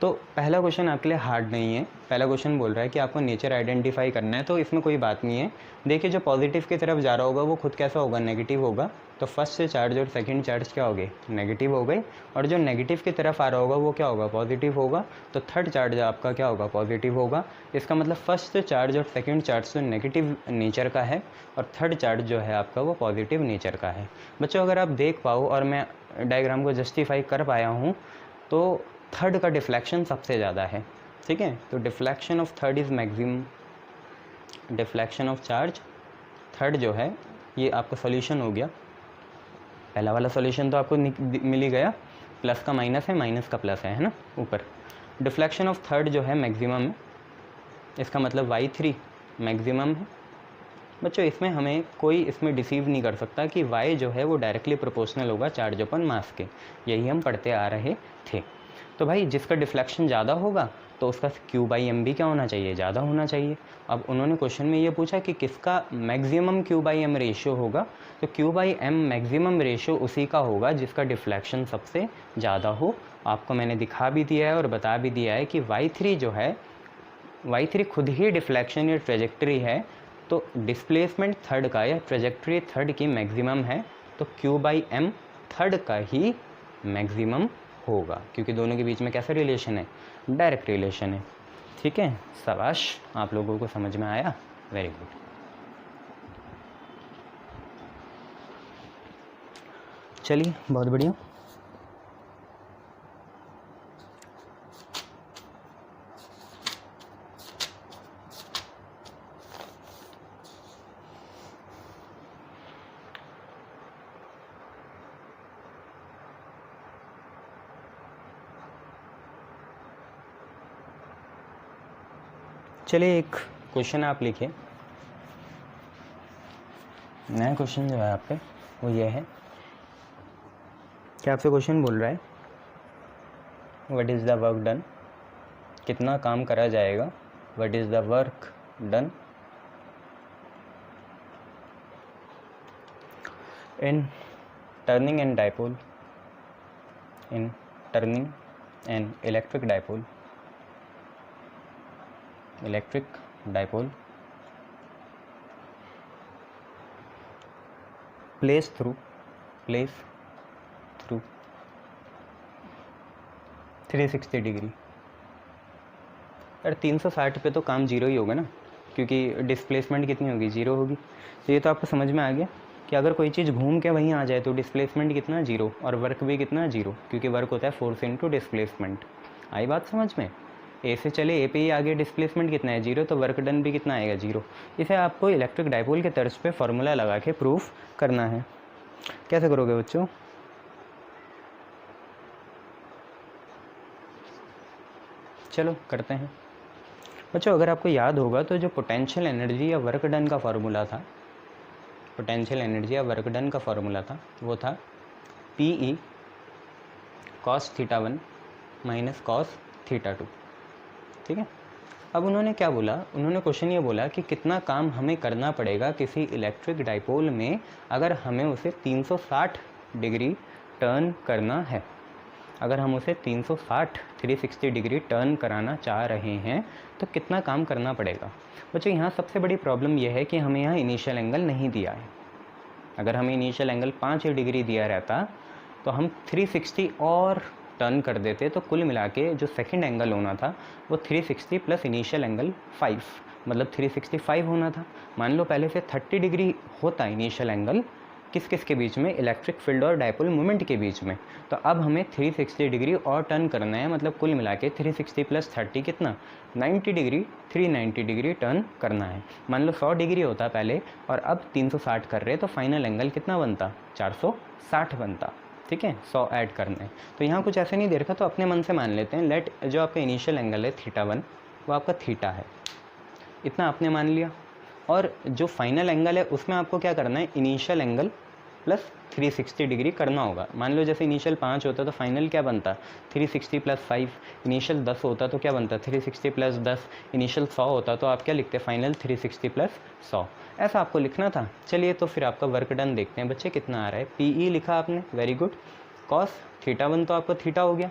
तो पहला क्वेश्चन आपके लिए हार्ड नहीं है। पहला क्वेश्चन बोल रहा है कि आपको नेचर आइडेंटिफाई करना है, तो इसमें कोई बात नहीं है। देखिए जो पॉजिटिव की तरफ जा रहा होगा वो खुद कैसा होगा, नेगेटिव होगा। तो फर्स्ट से चार्ज और सेकंड चार्ज क्या हो गए, नेगेटिव हो गए, और जो नेगेटिव की तरफ आ रहा होगा वो क्या होगा, पॉजिटिव होगा। तो थर्ड चार्ज आपका क्या होगा, पॉजिटिव होगा। इसका मतलब फर्स्ट चार्ज और सेकंड चार्ज तो नेगेटिव नेचर का है, और थर्ड चार्ज जो है आपका वो पॉजिटिव नेचर का है। बच्चों अगर आप देख पाओ और मैं डायग्राम को जस्टिफाई कर पाया हूँ, तो थर्ड का डिफ्लेक्शन सबसे ज़्यादा है, ठीक है। तो deflection of third is maximum, deflection of charge third जो है ये आपका सॉल्यूशन हो गया। पहला वाला सॉल्यूशन तो आपको मिल ही गया, प्लस का माइनस है, माइनस का प्लस है ना ऊपर। डिफ्लेक्शन ऑफ थर्ड जो है मैक्सिमम है, इसका मतलब y3 मैक्सिमम है। बच्चों इसमें हमें कोई इसमें डिसीव नहीं कर सकता कि y जो है वो डायरेक्टली प्रोपोर्शनल होगा चार्ज अपन मास के, यही हम पढ़ते आ रहे थे। तो भाई जिसका डिफ्लेक्शन ज़्यादा होगा तो उसका Q बाई एम भी क्या होना चाहिए, ज़्यादा होना चाहिए। अब उन्होंने क्वेश्चन में ये पूछा कि किसका maximum Q by m ratio होगा, तो Q by m maximum ratio उसी का होगा जिसका डिफ्लेक्शन सबसे ज़्यादा हो। आपको मैंने दिखा भी दिया है और बता भी दिया है कि y3 जो है, y3 खुद ही डिफ्लेक्शन या ट्रेजेक्ट्री है, तो डिस्प्लेसमेंट थर्ड का या ट्रेजेक्ट्री थर्ड की मैक्सिमम है, तो Q बाई एम थर्ड का ही मैक्सिमम होगा, क्योंकि दोनों के बीच में कैसा रिलेशन है, डायरेक्ट रिलेशन है, ठीक है। शाबाश, आप लोगों को समझ में आया, वेरी गुड। चलिए बहुत बढ़िया। चलिए एक क्वेश्चन आप लिखिए, नया क्वेश्चन जो है आप पे वो ये है कि आपसे क्वेश्चन बोल रहा है what is the work done, कितना काम करा जाएगा, what is the work done in turning an dipole, in turning an electric dipole place through 360 degree. यार 360 पे तो काम जीरो ही होगा ना, क्योंकि डिस्प्लेसमेंट कितनी होगी, जीरो होगी। तो ये तो आपको समझ में आ गया कि अगर कोई चीज़ घूम के वहीं आ जाए तो डिस्प्लेसमेंट कितना, जीरो, और वर्क भी कितना, जीरो, क्योंकि वर्क होता है फोर्स इनटू डिस्प्लेसमेंट। आई बात समझ में? ए से चले ए पे ही आगे डिस्प्लेसमेंट कितना है, जीरो, तो वर्क डन भी कितना आएगा, जीरो। इसे आपको इलेक्ट्रिक डाइपोल के तर्ज पे फॉर्मूला लगा के प्रूफ करना है। कैसे करोगे बच्चों? चलो करते हैं बच्चों। अगर आपको याद होगा तो जो पोटेंशियल एनर्जी या वर्क डन का फॉर्मूला था, पोटेंशियल एनर्जी या वर्क डन का फॉर्मूला था वो था PE cos θ1 माइनस cos θ2। ठीक है। अब उन्होंने क्या बोला, उन्होंने क्वेश्चन ये बोला कि कितना काम हमें करना पड़ेगा किसी इलेक्ट्रिक डाइपोल में अगर हमें उसे 360 डिग्री टर्न करना है। अगर हम उसे 360 डिग्री टर्न कराना चाह रहे हैं तो कितना काम करना पड़ेगा। बच्चों यहाँ सबसे बड़ी प्रॉब्लम यह है कि हमें यहाँ इनिशियल एंगल नहीं दिया है। अगर हमें इनिशियल एंगल 5 डिग्री दिया रहता तो हम 360 और टर्न कर देते, तो कुल मिला के जो सेकेंड एंगल होना था वो 360 प्लस इनिशियल एंगल 5, मतलब 365 होना था। मान लो पहले से 30 डिग्री होता इनिशियल एंगल किस किस के बीच में, इलेक्ट्रिक फील्ड और डाइपोल मोमेंट के बीच में। तो अब हमें 360 डिग्री और टर्न करना है, मतलब कुल मिला के 360 प्लस 30 कितना, 90 डिग्री, 390 डिग्री टर्न करना है। मान लो 100 डिग्री होता पहले और अब 360 कर रहे, तो फाइनल एंगल कितना बनता, 460 बनता। ठीक है, 100 ऐड करना है। तो यहाँ कुछ ऐसे नहीं दे रखा, तो अपने मन से मान लेते हैं लेट जो आपका इनिशियल एंगल है θ1 वो आपका थीटा है, इतना आपने मान लिया। और जो फाइनल एंगल है उसमें आपको क्या करना है, इनिशियल एंगल प्लस 360 डिग्री करना होगा। मान लो जैसे इनिशियल 5 होता तो फाइनल क्या बनता, 360 प्लस 5। इनिशियल 10 होता तो क्या बनता, 360 प्लस 10। इनिशियल 100 होता तो आप क्या लिखते, फाइनल 360 प्लस 100। ऐसा आपको लिखना था। चलिए तो फिर आपका वर्क डन देखते हैं बच्चे कितना आ रहा है। PE लिखा आपने, वेरी गुड। कॉस θ1 तो आपका थीटा हो गया,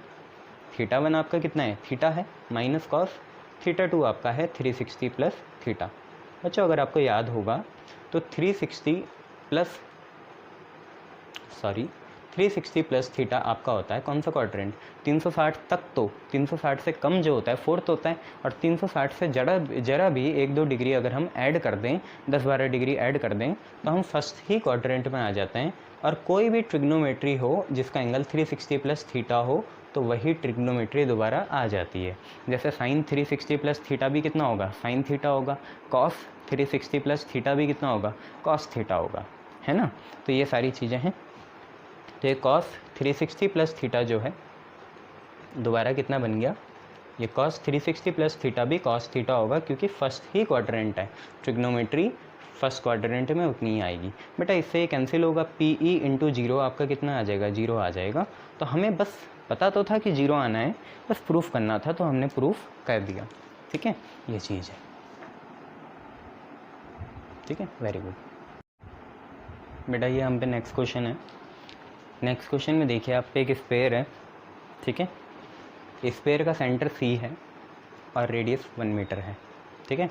θ1 आपका कितना है, थीटा है, माइनस कॉस θ2 आपका है 360 प्लस थीटा। बच्चों अगर आपको याद होगा तो 360 प्लस थीटा आपका होता है कौन सा क्वाड्रेंट, 360 तक। तो 360 से कम जो होता है फोर्थ होता है, और 360 से जरा भी 1-2 डिग्री अगर हम ऐड कर दें, 10-12 डिग्री ऐड कर दें, तो हम फर्स्ट ही क्वाड्रेंट में आ जाते हैं। और कोई भी ट्रिग्नोमेट्री हो जिसका एंगल 360 प्लस थीटा हो तो वही ट्रिग्नोमेट्री दोबारा आ जाती है। जैसे साइन 360 प्लस थीटा भी कितना होगा, साइन थीटा होगा। कॉस 360 प्लस थीटा भी कितना होगा, कॉस थीटा होगा, है ना। तो ये सारी चीज़ें हैं। तो ये कॉस 360 प्लस थीटा जो है दोबारा कितना बन गया, ये कॉस 360 प्लस थीटा भी कॉस थीटा होगा, क्योंकि फर्स्ट ही क्वाड्रेंट है। ट्रिग्नोमेट्री फर्स्ट क्वाड्रेंट में उतनी ही आएगी। बेटा इससे ये कैंसिल होगा, PE इंटू 0 आपका कितना आ जाएगा, 0 आ जाएगा। तो हमें बस पता तो था कि 0 आना है, बस प्रूफ करना था, तो हमने प्रूफ कर दिया। ठीक है, ये चीज़ है। ठीक है, वेरी गुड। बेटा ये हम पे नेक्स्ट क्वेश्चन है। नेक्स्ट क्वेश्चन में देखिए आप पे एक स्पेयर है। ठीक है, स्पेयर का सेंटर C है और रेडियस 1 मीटर है। ठीक है,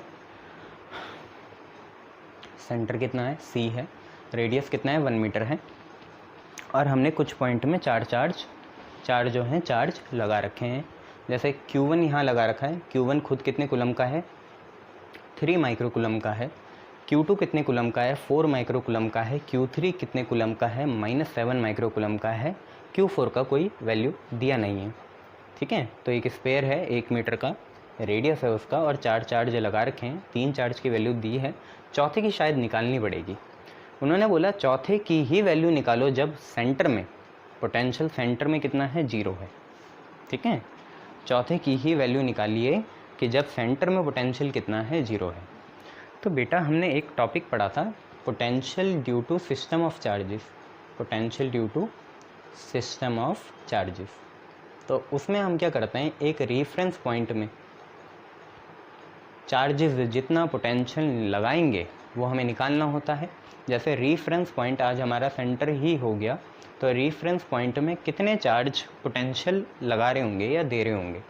सेंटर कितना है, C है, रेडियस कितना है, 1 मीटर है। और हमने कुछ पॉइंट में चार्ज जो हैं चार्ज लगा रखे हैं। जैसे Q1 यहाँ लगा रखा है। Q1 खुद कितने कूलम का है, 3 माइक्रो कूलम का है। Q2 कितने कूलम का है, 4 माइक्रो कूलम का है। Q3 कितने कूलम का है, -7 माइक्रो कूलम का है। Q4 का कोई वैल्यू दिया नहीं है। ठीक है, तो एक स्पेयर है 1 मीटर का, रेडियस है उसका, और चार्ज लगा रखे हैं। 3 चार्ज की वैल्यू दी है, चौथे की शायद निकालनी पड़ेगी। उन्होंने बोला चौथे की ही वैल्यू निकालो जब सेंटर में, पोटेंशियल सेंटर में कितना है, 0 है। ठीक है, चौथे की ही वैल्यू निकालिए कि जब सेंटर में पोटेंशियल कितना है, 0 है। तो बेटा हमने एक टॉपिक पढ़ा था, potential due to system of charges, potential due to system of charges. तो उसमें हम क्या करते हैं, एक रेफरेंस पॉइंट में चार्जेस जितना पोटेंशियल लगाएंगे वो हमें निकालना होता है। जैसे रेफरेंस पॉइंट आज हमारा सेंटर ही हो गया, तो रेफरेंस पॉइंट में कितने चार्ज पोटेंशियल लगा रहे होंगे या दे रहे होंगे।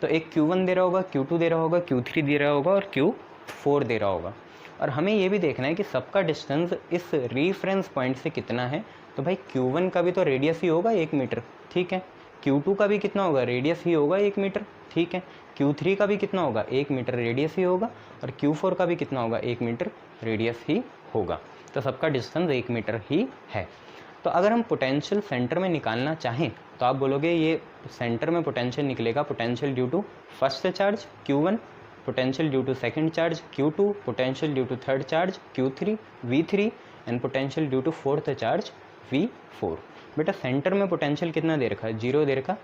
तो एक Q1 दे रहा होगा, Q2 दे रहा होगा, Q3 दे रहा होगा और Q4 दे रहा होगा। और हमें ये भी देखना है कि सबका डिस्टेंस इस रेफरेंस पॉइंट से कितना है। तो भाई Q1 का भी तो रेडियस ही होगा 1 मीटर, ठीक है। Q2 का भी कितना होगा, रेडियस ही होगा 1 मीटर, ठीक है। Q3 का भी कितना होगा, 1 मीटर रेडियस ही होगा। और Q4 का भी कितना होगा, 1 मीटर रेडियस ही होगा। तो सबका डिस्टेंस 1 मीटर ही है। तो अगर हम पोटेंशियल सेंटर में निकालना चाहें तो आप बोलोगे ये सेंटर में पोटेंशियल निकलेगा, potential due to first charge Q1, potential due to second charge Q2, potential due to third charge Q3 V3 and potential due to fourth charge V4। बेटा सेंटर में पोटेंशियल कितना दे रखा है, 0 दे रखा,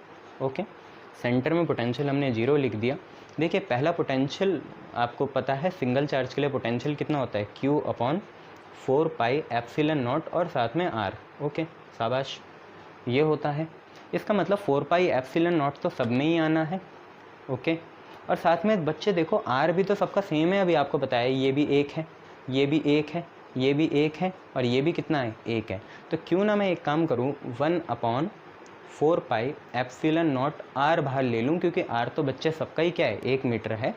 ओके। सेंटर में potential हमने 0 लिख दिया। देखिए पहला पोटेंशियल आपको पता है, सिंगल चार्ज के लिए पोटेंशियल कितना होता है, Q/4πε0 और साथ में R, ओके शाबाश, ये होता है। इसका मतलब 4πε0 तो सब में ही आना है, ओके। और साथ में बच्चे देखो R भी तो सबका सेम है, अभी आपको पता है ये भी 1 है, ये भी 1 है, ये भी 1 है और ये भी कितना है, 1 है। तो क्यों ना मैं एक काम करूँ, 1/4πε0 R बाहर ले लूँ, क्योंकि R तो बच्चे सबका ही क्या है, 1 मीटर है।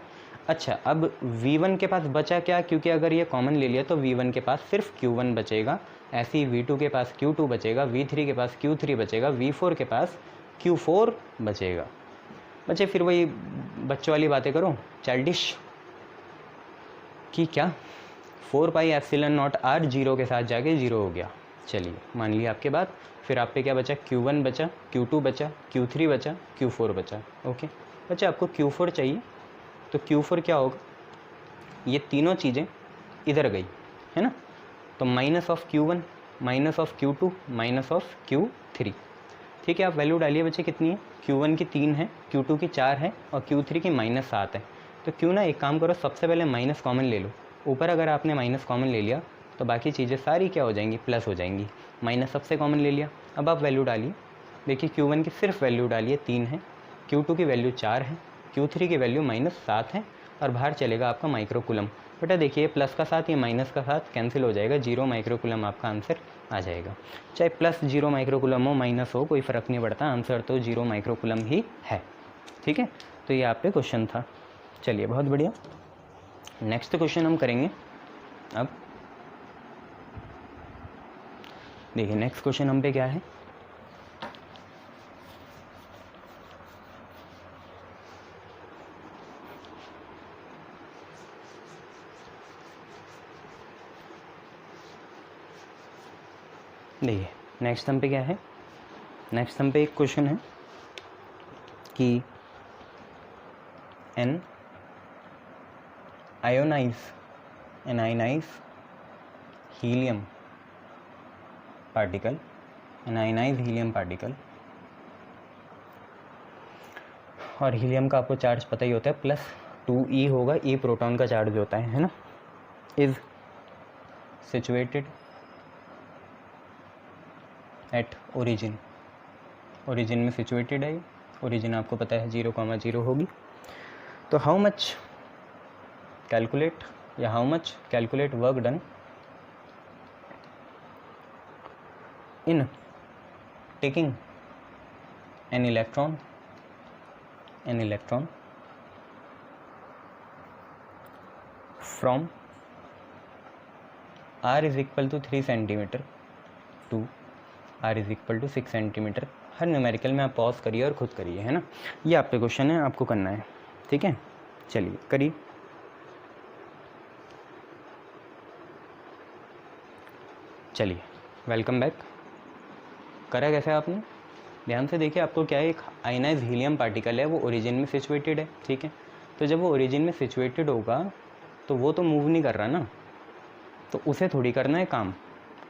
अच्छा अब V1 के पास बचा क्या, क्योंकि अगर ये कॉमन ले लिया तो V1 के पास सिर्फ Q1 बचेगा, ऐसे ही V2 के पास Q2 बचेगा, V3 के पास Q3 बचेगा, V4 के पास Q4 बचेगा। बच्चे फिर वही बच्चों वाली बातें करो, चाइल्डिश कि क्या 4πε0 R 0 के साथ जाके 0 हो गया। चलिए मान लिया आपके बात। फिर आप पे क्या बचा, Q1 बचा, Q2 बचा, Q3 बचा, Q4 बचा, ओके। बच्चे आपको Q4 चाहिए, तो Q4 क्या होगा, ये तीनों चीज़ें इधर गई है ना, तो minus of Q1 minus of Q2 minus of Q3, ठीक है। आप वैल्यू डालिए बच्चे कितनी है, Q1 की 3 है, Q2 की 4 है और Q3 की -7 है। तो क्यों ना एक काम करो, सबसे पहले माइनस कॉमन ले लो। ऊपर अगर आपने माइनस कॉमन ले लिया तो बाकी चीज़ें सारी क्या हो जाएंगी, प्लस हो जाएंगी। माइनस सबसे कॉमन ले लिया, अब आप वैल्यू डालिए। देखिए Q1 की सिर्फ वैल्यू डालिए, 3 है, Q2 की वैल्यू 4 है, Q3 की वैल्यू -7 है और बाहर चलेगा आपका माइक्रोकूलम। बेटा देखिए प्लस का साथ ये माइनस का साथ कैंसिल हो जाएगा, 0 माइक्रोकूलम आपका आंसर आ जाएगा। चाहे प्लस 0 माइक्रोकूलम हो, माइनस हो, कोई फ़र्क नहीं पड़ता, आंसर तो 0 माइक्रोकूलम ही है, ठीक है। तो ये आप पे क्वेश्चन था। चलिए बहुत बढ़िया, नेक्स्ट क्वेश्चन हम करेंगे। अब देखिए नेक्स्ट क्वेश्चन हम पे क्या है, देखिए नेक्स्ट हम पे क्या है, नेक्स्ट हम पे एक क्वेश्चन है कि an ionize helium particle, an ionize helium particle, और हीलियम का आपको चार्ज पता ही होता है +2e होगा, e प्रोटॉन का चार्ज होता है ना, is situated at origin, origin में सिचुएटेड है, ओरिजिन आपको पता है 0,0 होगी। तो हाउ मच कैलकुलेट या how much calculate work done in taking an electron from r is equal to 3 cm to r is equal to 6 cm। Her numerical में आप पॉज करिए और खुद करिए, है ना, ये आप पे क्वेश्चन है, आपको करना है, ठीक है। चलिए करिए। चलिए वेलकम बैक। करा कैसे आपने, ध्यान से देखिए। आपको क्या है, एक आयनाइज हीलियम पार्टिकल है, वो ओरिजिन में सिचुएटेड है, ठीक है। तो जब वो ओरिजिन में सिचुएटेड होगा तो वो तो मूव नहीं कर रहा ना, तो उसे थोड़ी करना है काम।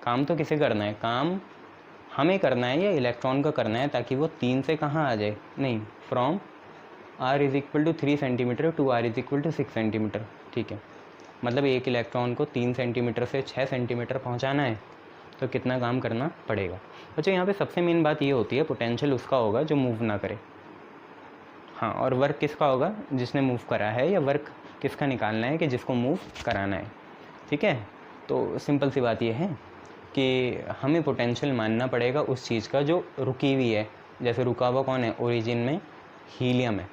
काम तो किसे करना है, काम हमें करना है या इलेक्ट्रॉन का करना है, ताकि वो 3 से कहाँ आ जाए, नहीं from r is equal to 3 centimetre to r is equal to 6 centimetre, ठीक है। मतलब एक इलेक्ट्रॉन को 3 सेंटीमीटर से 6 सेंटीमीटर पहुंचाना है तो कितना काम करना पड़ेगा। बच्चों यहाँ पे सबसे मेन बात ये होती है पोटेंशियल उसका होगा जो मूव ना करे, हाँ, और वर्क किसका होगा जिसने मूव करा है, या वर्क किसका निकालना है कि जिसको मूव कराना है, ठीक है। तो सिंपल सी बात ये है कि हमें पोटेंशियल मानना पड़ेगा उस चीज़ का जो रुकी हुई है। जैसे रुका हुआ कौन है, ओरिजिन में हीलियम है,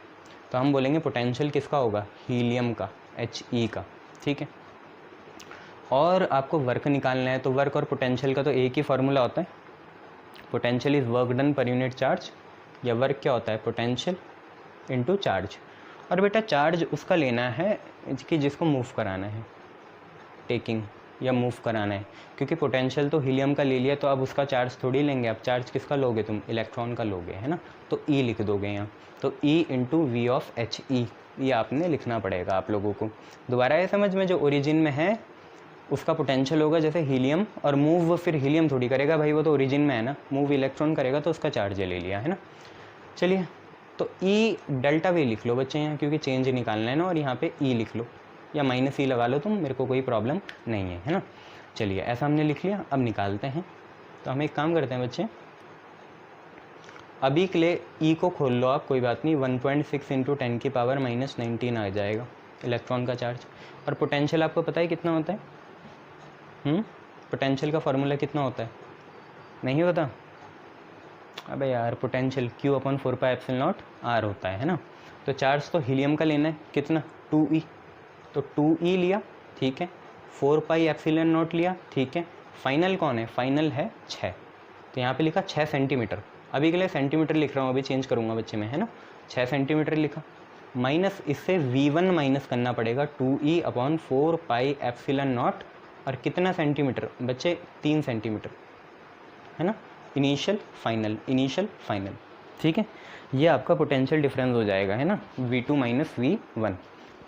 तो हम बोलेंगे पोटेंशियल किसका होगा, हीलियम का, He का, ठीक है। और आपको वर्क निकालना है तो वर्क और पोटेंशियल का तो एक ही फार्मूला होता है, potential is work done per unit charge, या वर्क क्या होता है, पोटेंशियल इनटू चार्ज। और बेटा चार्ज उसका लेना है कि जिसको मूव कराना है, टेकिंग या मूव कराना है, क्योंकि पोटेंशियल तो हीलियम का ले लिया तो अब उसका चार्ज थोड़ी लेंगे, अब चार्ज किसका लोगे तुम, इलेक्ट्रॉन का लोगे, है ना। तो E लिख दोगे यहाँ, तो E into V of He, ये आपने लिखना पड़ेगा आप लोगों को। दोबारा ये समझ में, जो ओरिजिन में है उसका पोटेंशियल होगा जैसे हीलियम, और मूव फिर हीलियम थोड़ी करेगा भाई, वो तो ओरिजिन में है ना, मूव इलेक्ट्रॉन करेगा तो उसका चार्ज ले लिया, है ना। चलिए, तो E डेल्टा वी लिख लो बच्चे यहाँ, क्योंकि चेंज निकालना है ना, और यहाँ पे E लिख लो या -E लगा लो तुम, मेरे को कोई प्रॉब्लम नहीं है ना। चलिए, ऐसा हमने लिख लिया, अब निकालते हैं। तो हम एक काम करते हैं बच्चे, अभी के लिए E को खोल लो आप, कोई बात नहीं, 1.6 इंटू 10 की पावर -19 आ जाएगा इलेक्ट्रॉन का चार्ज। और पोटेंशियल आपको पता है कितना होता है, पोटेंशियल का फार्मूला कितना होता है, नहीं होता, अबे यार, पोटेंशियल Q/4πε0 होता है ना। तो चार्ज तो हीलियम का लेना है, कितना, 2E, तो 2E लिया, ठीक है, 4πε0 लिया, ठीक है। फाइनल कौन है, फाइनल है 6, तो यहाँ पे लिखा 6 सेंटीमीटर, अभी के लिए सेंटीमीटर लिख रहा हूँ, अभी चेंज करूँगा बच्चे में, है ना। 6 सेंटीमीटर लिखा, माइनस इससे V1 माइनस करना पड़ेगा, 2E/4πε0, और कितना सेंटीमीटर बच्चे, 3 सेंटीमीटर, है ना। इनिशियल फाइनल, इनिशियल फाइनल, ठीक है। ये आपका पोटेंशियल डिफरेंस हो जाएगा, है ना, V2 माइनस V1,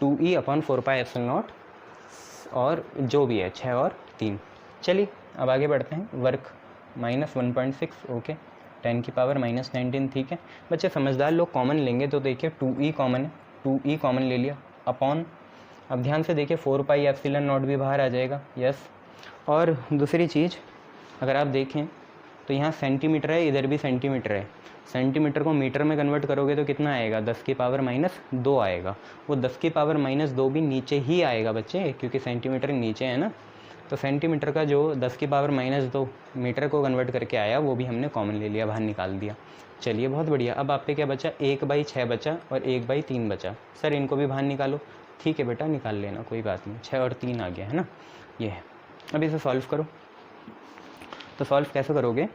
2E/4πε0, और जो भी है 6 और 3। चलिए अब आगे बढ़ते हैं। वर्क -1.6, ओके, 10 की पावर -19, ठीक है। बच्चे समझदार लोग कॉमन लेंगे, तो देखिए 2E कॉमन है, 2E कॉमन ले लिया, अपॉन, अब ध्यान से देखिए 4πε0 भी बाहर आ जाएगा, यस। और दूसरी चीज़ अगर आप देखें तो यहाँ सेंटीमीटर है, इधर भी सेंटीमीटर है, सेंटीमीटर को मीटर में कन्वर्ट करोगे तो कितना आएगा, 10 की पावर -2 आएगा। वो 10 की पावर -2 भी नीचे ही आएगा बच्चे, क्योंकि सेंटीमीटर नीचे है ना। तो सेंटीमीटर का जो 10 की पावर -2 मीटर को कन्वर्ट करके आया, वो भी हमने कॉमन ले लिया, बाहर निकाल दिया। चलिए बहुत बढ़िया। अब आप पे क्या बचा, 1/6 बचा और 1/3 बचा। सर इनको भी बाहर निकालो, ठीक है बेटा, निकाल लेना, कोई बात नहीं, 6 और 3 आ गया, है ना, ये है। अब इसे सॉल्व करो। तो सॉल्व कैसे करोगे,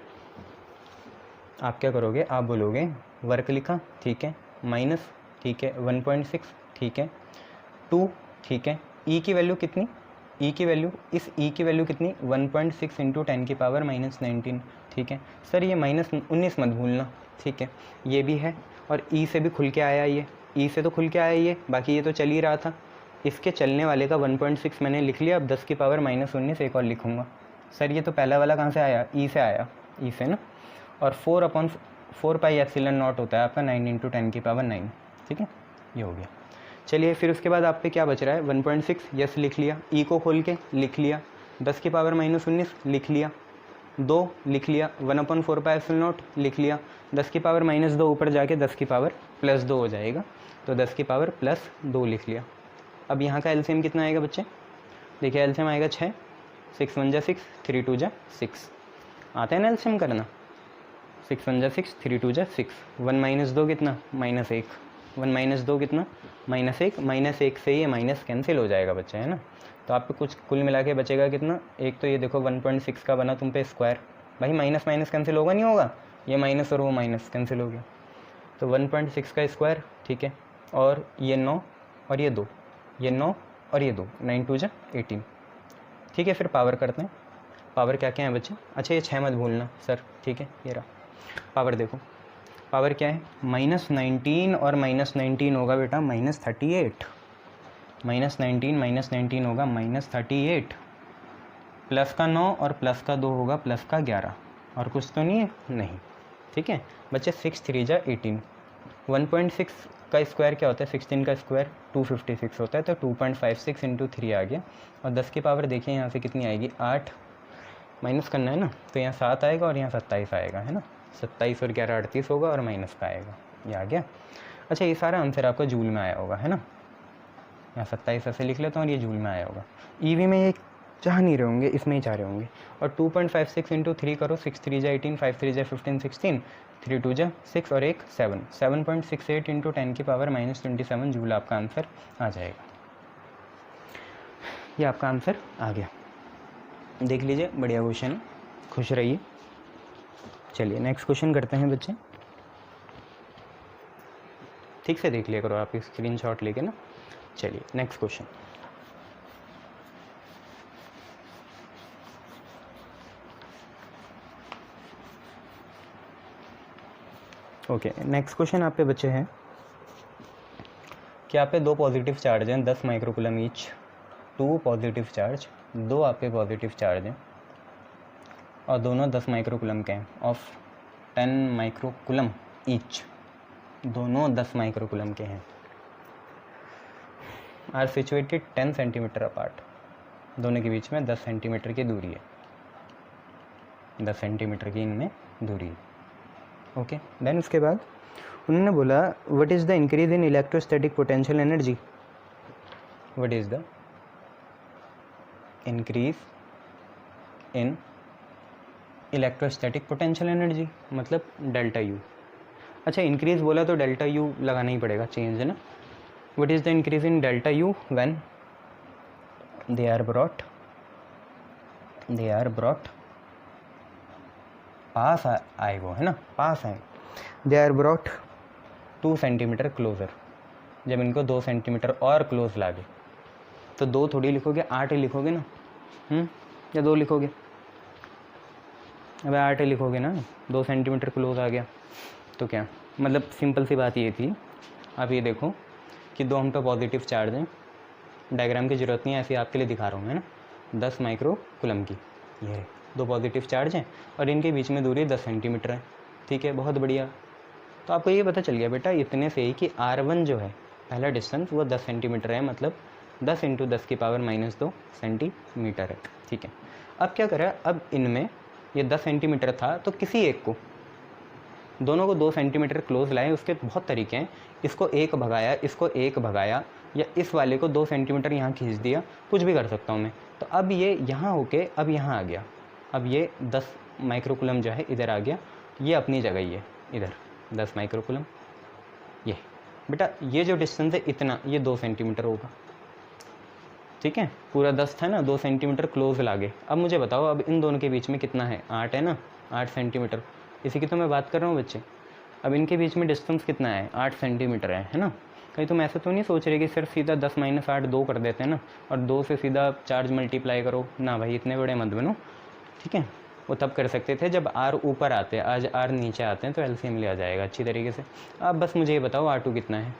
आप क्या करोगे, आप बोलोगे वर्क लिखा, ठीक है, माइनस, ठीक है, 1.6, ठीक है, 2, ठीक है, E की वैल्यू कितनी, E की वैल्यू, इस E की वैल्यू कितनी, 1.6 इंटू 10 की पावर -19, ठीक है। सर ये -19 मत भूलना, ठीक है, ये भी है, और E से भी खुल के आया, ये E से तो खुल के आया ये, बाकी ये तो चल ही रहा था। इसके चलने वाले का 1.6 मैंने लिख लिया, अब 10 की पावर -19 एक और लिखूँगा। सर ये तो पहला वाला कहाँ से आया, E से आया, E से ना, और 4/4πε0 होता है आपका 9 इंटू 10 की पावर 9, ठीक है, ये हो गया। चलिए फिर उसके बाद आप पे क्या बच रहा है, 1.6, यस लिख लिया, E को खोल के लिख लिया, 10 की पावर -19 लिख लिया, 2 लिख लिया, 1/4πε0 लिख लिया, 10 की पावर -2 ऊपर जाके 10 की पावर +2 हो जाएगा, तो 10 की पावर +2 लिख लिया। अब यहाँ का एलसीएम कितना आएगा बच्चे, देखिए एलसीएम आएगा 6, 6 1 जा 6, 3 2 जा 6, आता है ना एलसीएम करना, 6 1 जा 6, 3 2 जा 6, 1 - 2 कितना, -1, 1 - 2 कितना, -1, -1 से ये माइनस कैंसिल हो जाएगा बच्चे, है ना। तो आपको कुछ कुल मिला के बचेगा कितना, एक तो ये देखो 1.6 का बना तुम पे स्क्वायर, भाई माइनस माइनस कैंसिल होगा, नहीं होगा, ये माइनस और वो माइनस कैंसिल हो गया, तो 1.6 का स्क्वायर, ठीक है, और ये 9 और ये 2, ये 9 और ये 2, 9 2 जा 18, ठीक है। फिर पावर करते हैं, पावर क्या क्या है बच्चे, अच्छा ये 6 मत भूलना सर, ठीक है, ये रहा पावर, देखो पावर क्या है, -19 और -19 होगा बेटा -38, -19 होगा -38, प्लस का 9 और प्लस का 2 होगा प्लस का 11, और कुछ तो नहीं है, नहीं, ठीक है बच्चे, 6 3 जा 18, 1.6 का स्क्वायर क्या होता है, 16 का स्क्वायर 256 होता है, तो 2.56 इंटू 3 आ गया। और 10 की पावर देखिए यहाँ से कितनी आएगी, 8 माइनस करना है ना, तो यहाँ 7 आएगा और यहाँ 27 आएगा, है ना, 27 और 11 38 होगा और माइनस का आएगा, ये आ गया। अच्छा, ये सारा आंसर आपका जूल में आया होगा, है ना, यहाँ 27 ऐसे लिख लेता हूँ और ये जूल में आया होगा। ईवी में ये चाह नहीं रहे होंगे, इसमें ही चाह रहे होंगे। और 2.56 इंटू 3 करो, 6 3 जा 18, 5 3 जा 15 16, 3 2 जा 6 और 1 7, 7.68 इंटू 10 की पावर -27 जूल आपका आंसर आ जाएगा। ये आपका आंसर आ गया, देख लीजिए, बढ़िया क्वेश्चन है, खुश रहिए। चलिए नेक्स्ट क्वेश्चन करते हैं बच्चे, ठीक से देख लिया करो आप स्क्रीनशॉट लेके ना। चलिए next question, okay. Next question आप पे बच्चे हैं कि आप पे 2 पॉजिटिव चार्ज हैं 10 माइक्रोकूलम ईच, 2 पॉजिटिव चार्ज, 2 आप पे पॉजिटिव चार्ज हैं और दोनों 10 माइक्रोकूलम के हैं, ऑफ 10 माइक्रोकूलम ईच, दोनों 10 माइक्रोकूलम के हैं, आर सिचुएटेड 10 सेंटीमीटर अपार्ट, दोनों के बीच में 10 सेंटीमीटर की दूरी है, 10 सेंटीमीटर की इनमें दूरी है, ओके। देन उसके बाद उन्होंने बोला what is the increase in electrostatic potential energy, what is the increase in electrostatic potential energy, मतलब डेल्टा यू। अच्छा, इंक्रीज बोला तो डेल्टा यू लगाना ही पड़ेगा, चेंज है ना। What is the increase in delta u when they are brought पास आए वो, है ना, पास आए, they are brought 2 centimeter closer, जब इनको 2 सेंटीमीटर और क्लोज लागे, तो 2 थोड़ी लिखोगे, 8 ही लिखोगे ना, या 2 लिखोगे, अब 8 ही लिखोगे ना, 2 सेंटीमीटर क्लोज आ गया तो क्या, मतलब सिंपल सी बात ये थी। आप ये देखो कि 2 हम पे पॉजिटिव चार्ज हैं, डायग्राम की ज़रूरत नहीं है, ऐसे आपके लिए दिखा रहा हूँ, है ना, 10 माइक्रोकूलम की, ये 2 पॉजिटिव चार्ज हैं और इनके बीच में दूरी 10 सेंटीमीटर है, ठीक है, बहुत बढ़िया। तो आपको ये पता चल गया बेटा इतने से ही कि R1 जो है पहला डिस्टेंस वो 10 सेंटीमीटर है, मतलब 10 × 10 की पावर -2 सेंटीमीटर है, ठीक है। अब क्या करें, अब इनमें ये 10 सेंटीमीटर था तो किसी एक को, दोनों को 2 सेंटीमीटर क्लोज लाए, उसके बहुत तरीके हैं, इसको 1 भगाया, इसको 1 भगाया, या इस वाले को 2 सेंटीमीटर यहाँ खींच दिया, कुछ भी कर सकता हूँ मैं। तो अब ये यहाँ होके अब यहाँ आ गया, अब ये 10 माइक्रोकूलम जो है इधर आ गया, ये अपनी जगह ही है, इधर 10 माइक्रोकूलम, ये बेटा ये जो डिस्टेंस है इतना, ये 2 सेंटीमीटर होगा, ठीक है, पूरा 10 था ना, 2 सेंटीमीटर क्लोज लागे। अब मुझे बताओ अब इन दोनों के बीच में कितना है, 8 है ना, 8 सेंटीमीटर, इसी की तो मैं बात कर रहा हूँ बच्चे। अब इनके बीच में डिस्टेंस कितना है, 8 सेंटीमीटर है ना। कहीं तुम ऐसा तो नहीं सोच रहे कि सिर्फ सीधा 10 - 8 2 कर देते हैं ना, और 2 से सीधा चार्ज मल्टीप्लाई करो ना, भाई इतने बड़े मत बनो, ठीक है। वो तब कर सकते थे जब R ऊपर आते हैं, आज R नीचे आते हैं तो LCM ले आ जाएगा अच्छी तरीके से। अब बस मुझे ये बताओ R2 कितना है,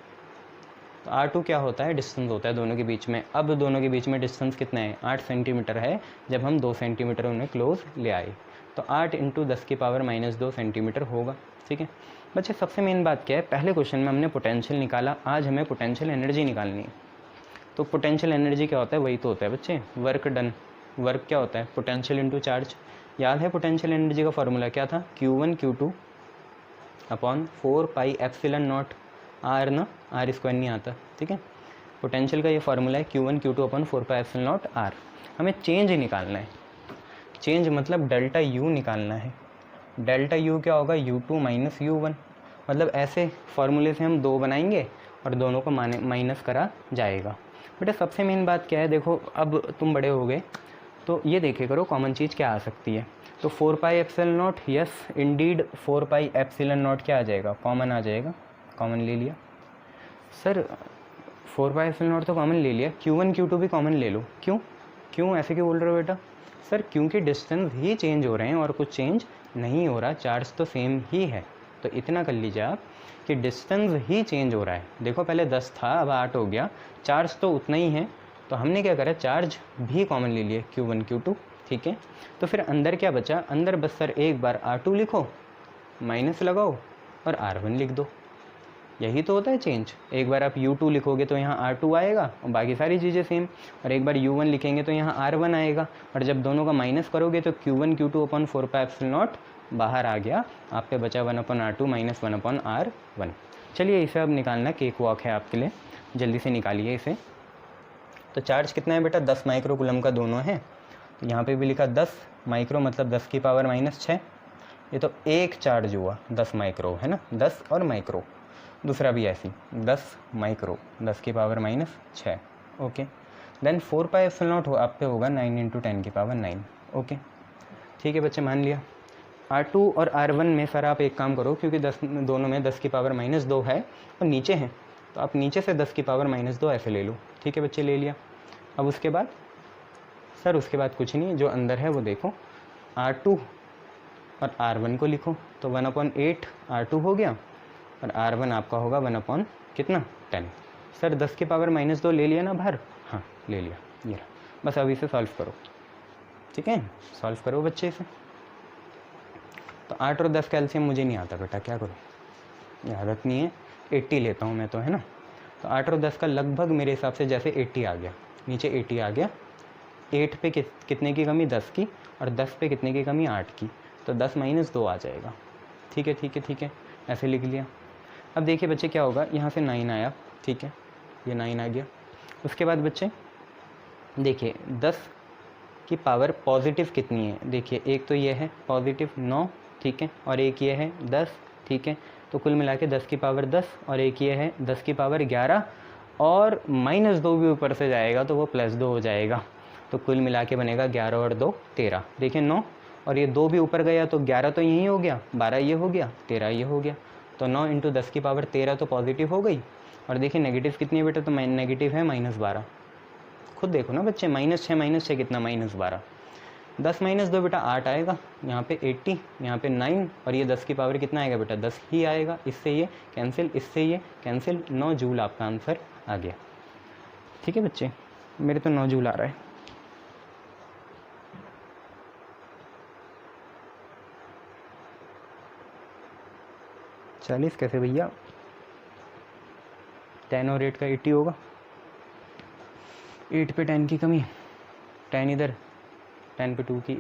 तो R2 क्या होता है, डिस्टेंस होता है दोनों के बीच में। अब दोनों के बीच में डिस्टेंस कितना है, 8 सेंटीमीटर है, जब हम 2 सेंटीमीटर उन्हें क्लोज ले आए, तो 8 × 10 की पावर -2 सेंटीमीटर होगा, ठीक है। बच्चे सबसे मेन बात क्या है, पहले क्वेश्चन में हमने पोटेंशियल निकाला, आज हमें पोटेंशियल एनर्जी निकालनी है। तो पोटेंशियल एनर्जी क्या होता है, वही तो होता है बच्चे, वर्क डन। वर्क क्या होता है, पोटेंशियल इंटू चार्ज। याद है पोटेंशियल एनर्जी का फॉर्मूला क्या था, Q1 Q2 अपॉन 4πε0 R ना, R स्क्वायर नहीं आता, ठीक है। पोटेंशियल का ये फार्मूला है Q1 Q2 अपॉन 4πε0 R। हमें चेंज निकालना है, चेंज मतलब डेल्टा U निकालना है। डेल्टा U क्या होगा, U2 - U1, मतलब ऐसे फार्मूले से हम 2 बनाएंगे और दोनों को माइनस करा जाएगा। बेटा सबसे मेन बात क्या है, देखो अब तुम बड़े हो गए तो ये देखे करो कॉमन चीज़ क्या आ सकती है। तो 4πε0, यस इंडीड 4πε0 क्या आ जाएगा, कॉमन आ जाएगा, कॉमन ले लिया। सर 4πε0 तो कॉमन ले लिया, Q1 Q2 भी कॉमन ले लो, क्यों ऐसे क्यों बोल रहे हो बेटा। सर क्योंकि डिस्टेंस ही चेंज हो रहे हैं और कुछ चेंज नहीं हो रहा, चार्ज तो सेम ही है। तो इतना कर लीजिए आप कि डिस्टेंस ही चेंज हो रहा है। देखो पहले 10 था, अब 8 हो गया, चार्ज तो उतना ही है, तो हमने क्या करा, चार्ज भी कॉमन ले लिए, Q1 Q2, ठीक है। तो फिर अंदर क्या बचा, अंदर बस सर एक बार R2 लिखो, माइनस लगाओ और R1 लिख दो, यही तो होता है चेंज। एक बार आप U2 लिखोगे तो यहाँ R2 आएगा और बाकी सारी चीज़ें सेम, और एक बार U1 लिखेंगे तो यहाँ R1 आएगा, और जब दोनों का माइनस करोगे तो Q1 Q2 अपॉन 4πε0 बाहर आ गया, आप पे बचा 1/R2 माइनस 1/R1। चलिए इसे अब निकालना केक वॉक है आपके लिए, जल्दी से निकालिए इसे। तो चार्ज कितना है बेटा, 10 माइक्रो कूलम का दोनों है। तो यहाँ पे भी लिखा 10 माइक्रो मतलब 10 की पावर -6। ये तो एक चार्ज हुआ 10 माइक्रो है ना, 10 और माइक्रो। दूसरा भी ऐसी 10 माइक्रो 10 की पावर -6। ओके, देन 4πε0 आप पे होगा 9 × 10 की पावर 9। ओके ठीक है बच्चे, मान लिया। R2 और R1 में सर आप एक काम करो, क्योंकि 10 दोनों में 10 की पावर -2 है और नीचे हैं, तो आप नीचे से 10 की पावर -2 ऐसे ले लो। ठीक है बच्चे, ले लिया। अब उसके बाद सर उसके बाद कुछ नहीं, जो अंदर है वो देखो, R2 और R1 को लिखो, तो 1/8 R2 हो गया और R1 आपका होगा 1 कितना 10। सर 10 की पावर -2 ले लिया ना बाहर, हाँ ले लिया, ये रहा। बस अब इसे सॉल्व करो, ठीक है, सॉल्व करो बच्चे इसे। तो 8 और 10 कैल्शियम मुझे नहीं आता बेटा, क्या करूँ, ये आदत नहीं है। 80 लेता हूँ मैं तो, है ना। तो 8 और 10 का लगभग मेरे हिसाब से जैसे 80 आ गया, नीचे 80 आ गया। 8 पे कितने की कमी, 10 की, और 10 पे कितने की कमी, 8 की, तो 10 - 2 आ जाएगा। ठीक है ठीक है ठीक है, ऐसे लिख लिया। अब देखिए बच्चे क्या होगा, यहाँ से 9 आया, ठीक है, ये 9 आ गया। उसके बाद बच्चे देखिए 10 की पावर पॉजिटिव कितनी है, देखिए एक तो ये है पॉजिटिव 9, ठीक है, और एक ये है 10, ठीक है। तो कुल मिला के 10 की पावर 10, और एक ये है 10 की पावर 11, और -2 भी ऊपर से जाएगा तो वो +2 हो जाएगा। तो कुल मिला के बनेगा 11 और 2 13। देखिए 9 और ये 2 भी ऊपर गया तो 11 तो यही हो गया, 12 ये हो गया, 13 ये हो गया। तो 9 × 10 की पावर 13 तो पॉजिटिव हो गई। और देखिए नेगेटिव कितनी है बेटा, तो नेगेटिव है -12। खुद देखो ना बच्चे, -6 कितना, -12। 10 - 2 बेटा 8 आएगा, यहाँ पे 80, यहाँ पे 9, और ये 10 की पावर कितना आएगा बेटा, 10 ही आएगा। इससे ये कैंसिल, इससे ये कैंसिल, 9 जूल आपका आंसर आ गया। ठीक है बच्चे, मेरे तो 9 जूल आ रहा है। चालीस कैसे भैया, 10 और 8 का 80 होगा। 8 पे 10 की कमी, 10 इधर, 10 पे 2 की,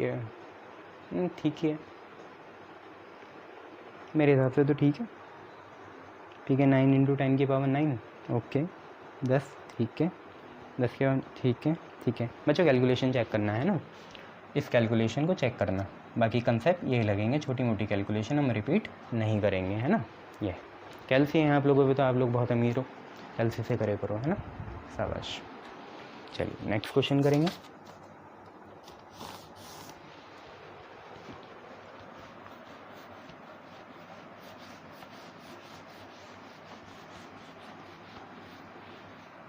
ठीक है मेरे हिसाब से तो ठीक है। ठीक है, 9 × 10 की पावर 9, ओके 10, ठीक है, 10 के बाद, ठीक है ठीक है। बच्चों कैलकुलेशन चेक करना है ना, इस कैलकुलेशन को चेक करना, बाकी कंसेप्ट यही लगेंगे, छोटी मोटी कैलकुलेशन हम रिपीट नहीं करेंगे, है ना। ये कैलसी हैं आप लोगों पे, तो आप लोग बहुत अमीर हो, कैलसी से करे करो, है ना, शाबाश। चलिए नेक्स्ट क्वेश्चन करेंगे।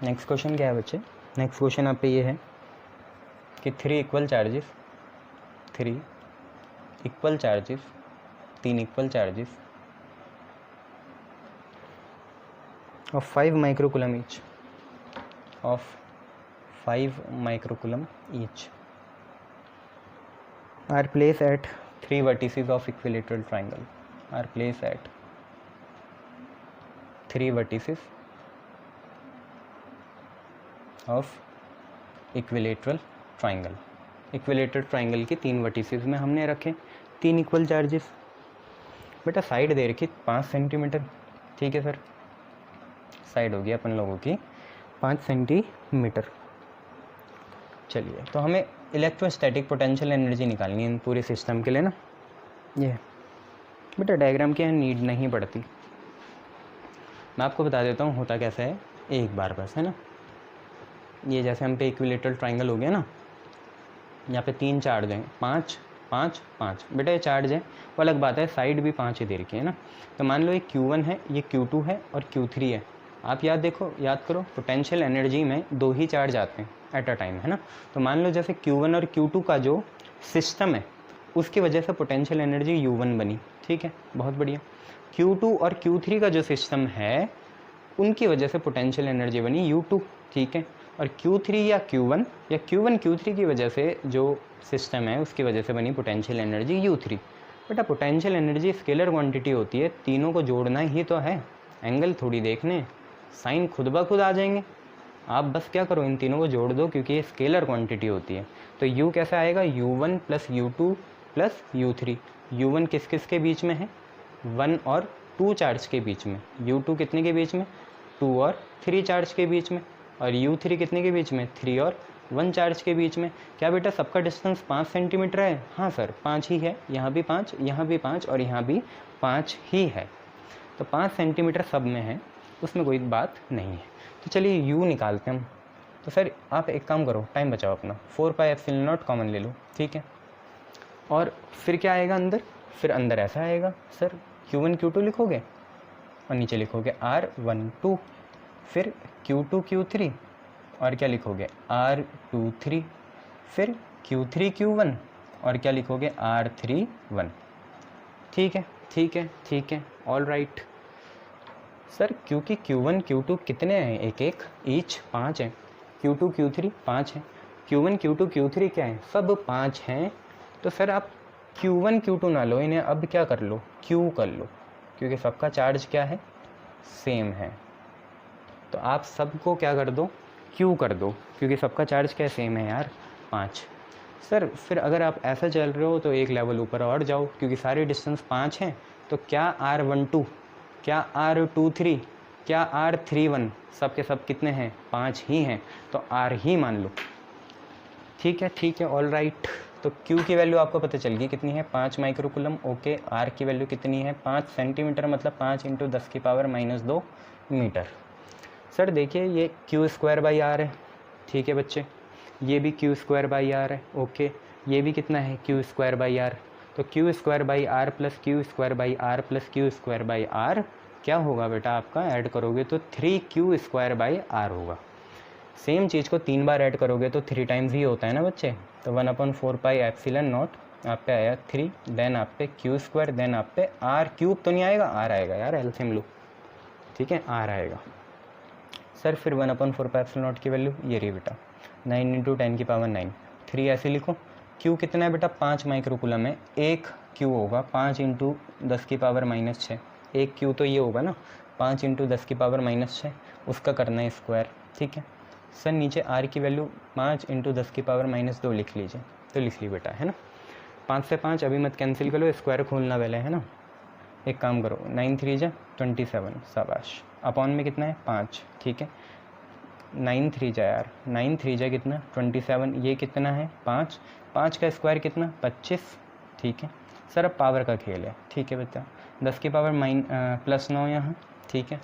नेक्स्ट क्वेश्चन क्या है बच्चे, नेक्स्ट क्वेश्चन आप पे ये है कि 3 equal charges of 5 microcoulomb each are placed at 3 vertices of equilateral triangle, equilateral triangle की 3 वर्टिसेस में हमने रखे 3 इक्वल चार्जेस। बेटा साइड दे रखी 5 सेंटीमीटर, ठीक है सर, साइड होगी अपन लोगों की 5 सेंटीमीटर। चलिए, तो हमें इलेक्ट्रोस्टैटिक पोटेंशियल एनर्जी निकालनी है पूरे सिस्टम के लिए ना। ये बेटा डायग्राम की नीड नहीं पड़ती, मैं आपको बता देता हूँ होता कैसा है एक बार बस, है ना। ये जैसे हम पे इक्विलेटरल ट्राइंगल हो गया ना, यहाँ पे 3 चार्ज हैं, 5 5 5। बेटा ये चार्ज है वो अलग बात है, साइड भी 5 ही दे रखी है ना। तो मान लो ये Q1 है, ये Q2 है और Q3 है। आप याद करो पोटेंशियल एनर्जी में 2 ही चार्ज आते हैं एट अ टाइम, है ना। तो मान लो जैसे Q1 और Q2 का जो सिस्टम है उसकी वजह से पोटेंशियल एनर्जी U1 बनी, ठीक है, बहुत बढ़िया। Q2 और Q3 का जो सिस्टम है उनकी वजह से पोटेंशियल एनर्जी बनी U2, ठीक है। और Q3 या Q1 या Q1 Q3 की वजह से जो सिस्टम है उसकी वजह से बनी पोटेंशियल एनर्जी U3। बेटा पोटेंशियल एनर्जी स्केलर क्वांटिटी होती है, तीनों को जोड़ना ही तो है एंगल थोड़ी देखने, साइन खुद ब खुद आ जाएंगे। आप बस क्या करो, इन तीनों को जोड़ दो, क्योंकि ये स्केलर क्वांटिटी होती है। तो u कैसा आएगा, u1 plus u2 plus u3। u1 किस किस के बीच में है, 1 और 2 चार्ज के बीच में। u2 कितने के बीच में, 2 और 3 चार्ज के बीच में। और u3 कितने के बीच में, 3 और 1 चार्ज के बीच में। क्या बेटा सबका डिस्टेंस 5 सेंटीमीटर है? हाँ सर 5 ही है, यहाँ भी 5, यहाँ भी 5 और यहाँ भी 5 ही है। तो 5 सेंटीमीटर सब में है, उसमें कोई बात नहीं है। तो चलिए u निकालते हैं हम। तो सर आप एक काम करो, टाइम बचाओ अपना, 4πε0 कॉमन ले लो, ठीक है। और फिर क्या आएगा अंदर, फिर अंदर ऐसा आएगा सर, q1 q2 लिखोगे और नीचे लिखोगे r12, फिर q2 q3 और क्या लिखोगे r23, फिर q3 q1 और क्या लिखोगे r31। ठीक है ठीक है ठीक है, ऑल राइट सर। क्योंकि q1 q2 कितने हैं, एक एक ईच 5 हैं, q2 q3 5 हैं, q1 q2 q3 क्या है, सब 5 हैं। तो सर आप q1 q2 ना लो, इन्हें अब क्या कर लो, q कर लो, क्योंकि सबका चार्ज क्या है, सेम है। तो आप सबको क्या कर दो, q कर दो, क्योंकि सबका चार्ज क्या सेम है यार, 5। सर फिर अगर आप ऐसा चल रहे हो तो एक लेवल ऊपर और जाओ, क्योंकि सारे डिस्टेंस 5 हैं। तो क्या r12, क्या r23, क्या r31, सब के सब कितने हैं, 5 ही हैं। तो r ही मान लो। ठीक है ऑल राइट। तो q की वैल्यू आपको पता चल गई कितनी है, 5 माइक्रोकूलम। ओके, r की वैल्यू कितनी है, 5 सेंटीमीटर, मतलब 5 × 10⁻² मीटर। सर देखिए ये q²/r है, ठीक है बच्चे, ये भी q²/r है। ओके, ये भी कितना है, q²/r। तो q²/r plus q²/r plus q²/r क्या होगा बेटा, आपका ऐड करोगे तो 3q²/r होगा। सेम चीज़ को 3 बार ऐड करोगे तो 3 टाइम्स ही होता है ना बच्चे। तो 1/4πε0 आप पे आया 3, देन आप पे q², देन आप पे r³ तो नहीं आएगा, r आएगा यार, एलसीएम लो, ठीक है, r आएगा। सर फिर 1/4πε0 की वैल्यू ये रही बेटा, 9 × 10⁹, 3 ऐसे लिखो। q कितना है बेटा, 5 माइक्रोकूलम है, एक q होगा 5 × 10⁻6। एक q तो ये होगा ना, 5 × 10⁻6, उसका करना है स्क्वायर, ठीक है। सर नीचे r की वैल्यू 5 × 10⁻² लिख लीजिए, तो लिख ली बेटा, है ना। 5 से 5 अभी मत कैंसिल करो, स्क्वायर खोलना पहले, है ना। एक काम करो, 9 3 जा 27, शाबाश। अपॉन में कितना है, 5, ठीक है। 9 3 जा यार, 9 3 जा कितना, 27, ये कितना है 5, 5 का स्क्वायर कितना, 25, ठीक है। सर अब पावर का खेल है, ठीक है बच्चा। 10⁻+9 यहाँ, ठीक है,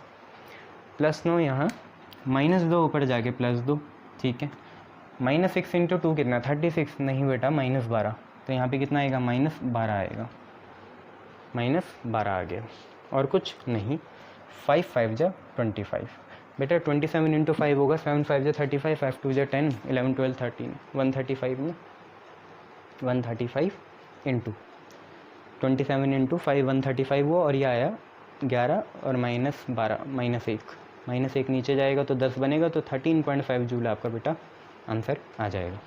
+9 यहाँ, -2 ऊपर जाके +2, ठीक है। -6 × 2 कितना, 36, नहीं बेटा -12, तो यहाँ पे कितना आएगा, -12 आएगा, -12 आ गया, और कुछ नहीं। 5 5 जा 25 बेटा, 27 × 5 होगा, 7 5 जा 35, 5 2 जा 10, 11 12 13, 135 में 135 × 27 × 5 135 हुआ, और ये आया 11 और -12 -1 नीचे जाएगा तो 10 बनेगा, तो 13.5 जूल आपका बेटा आंसर आ जाएगा।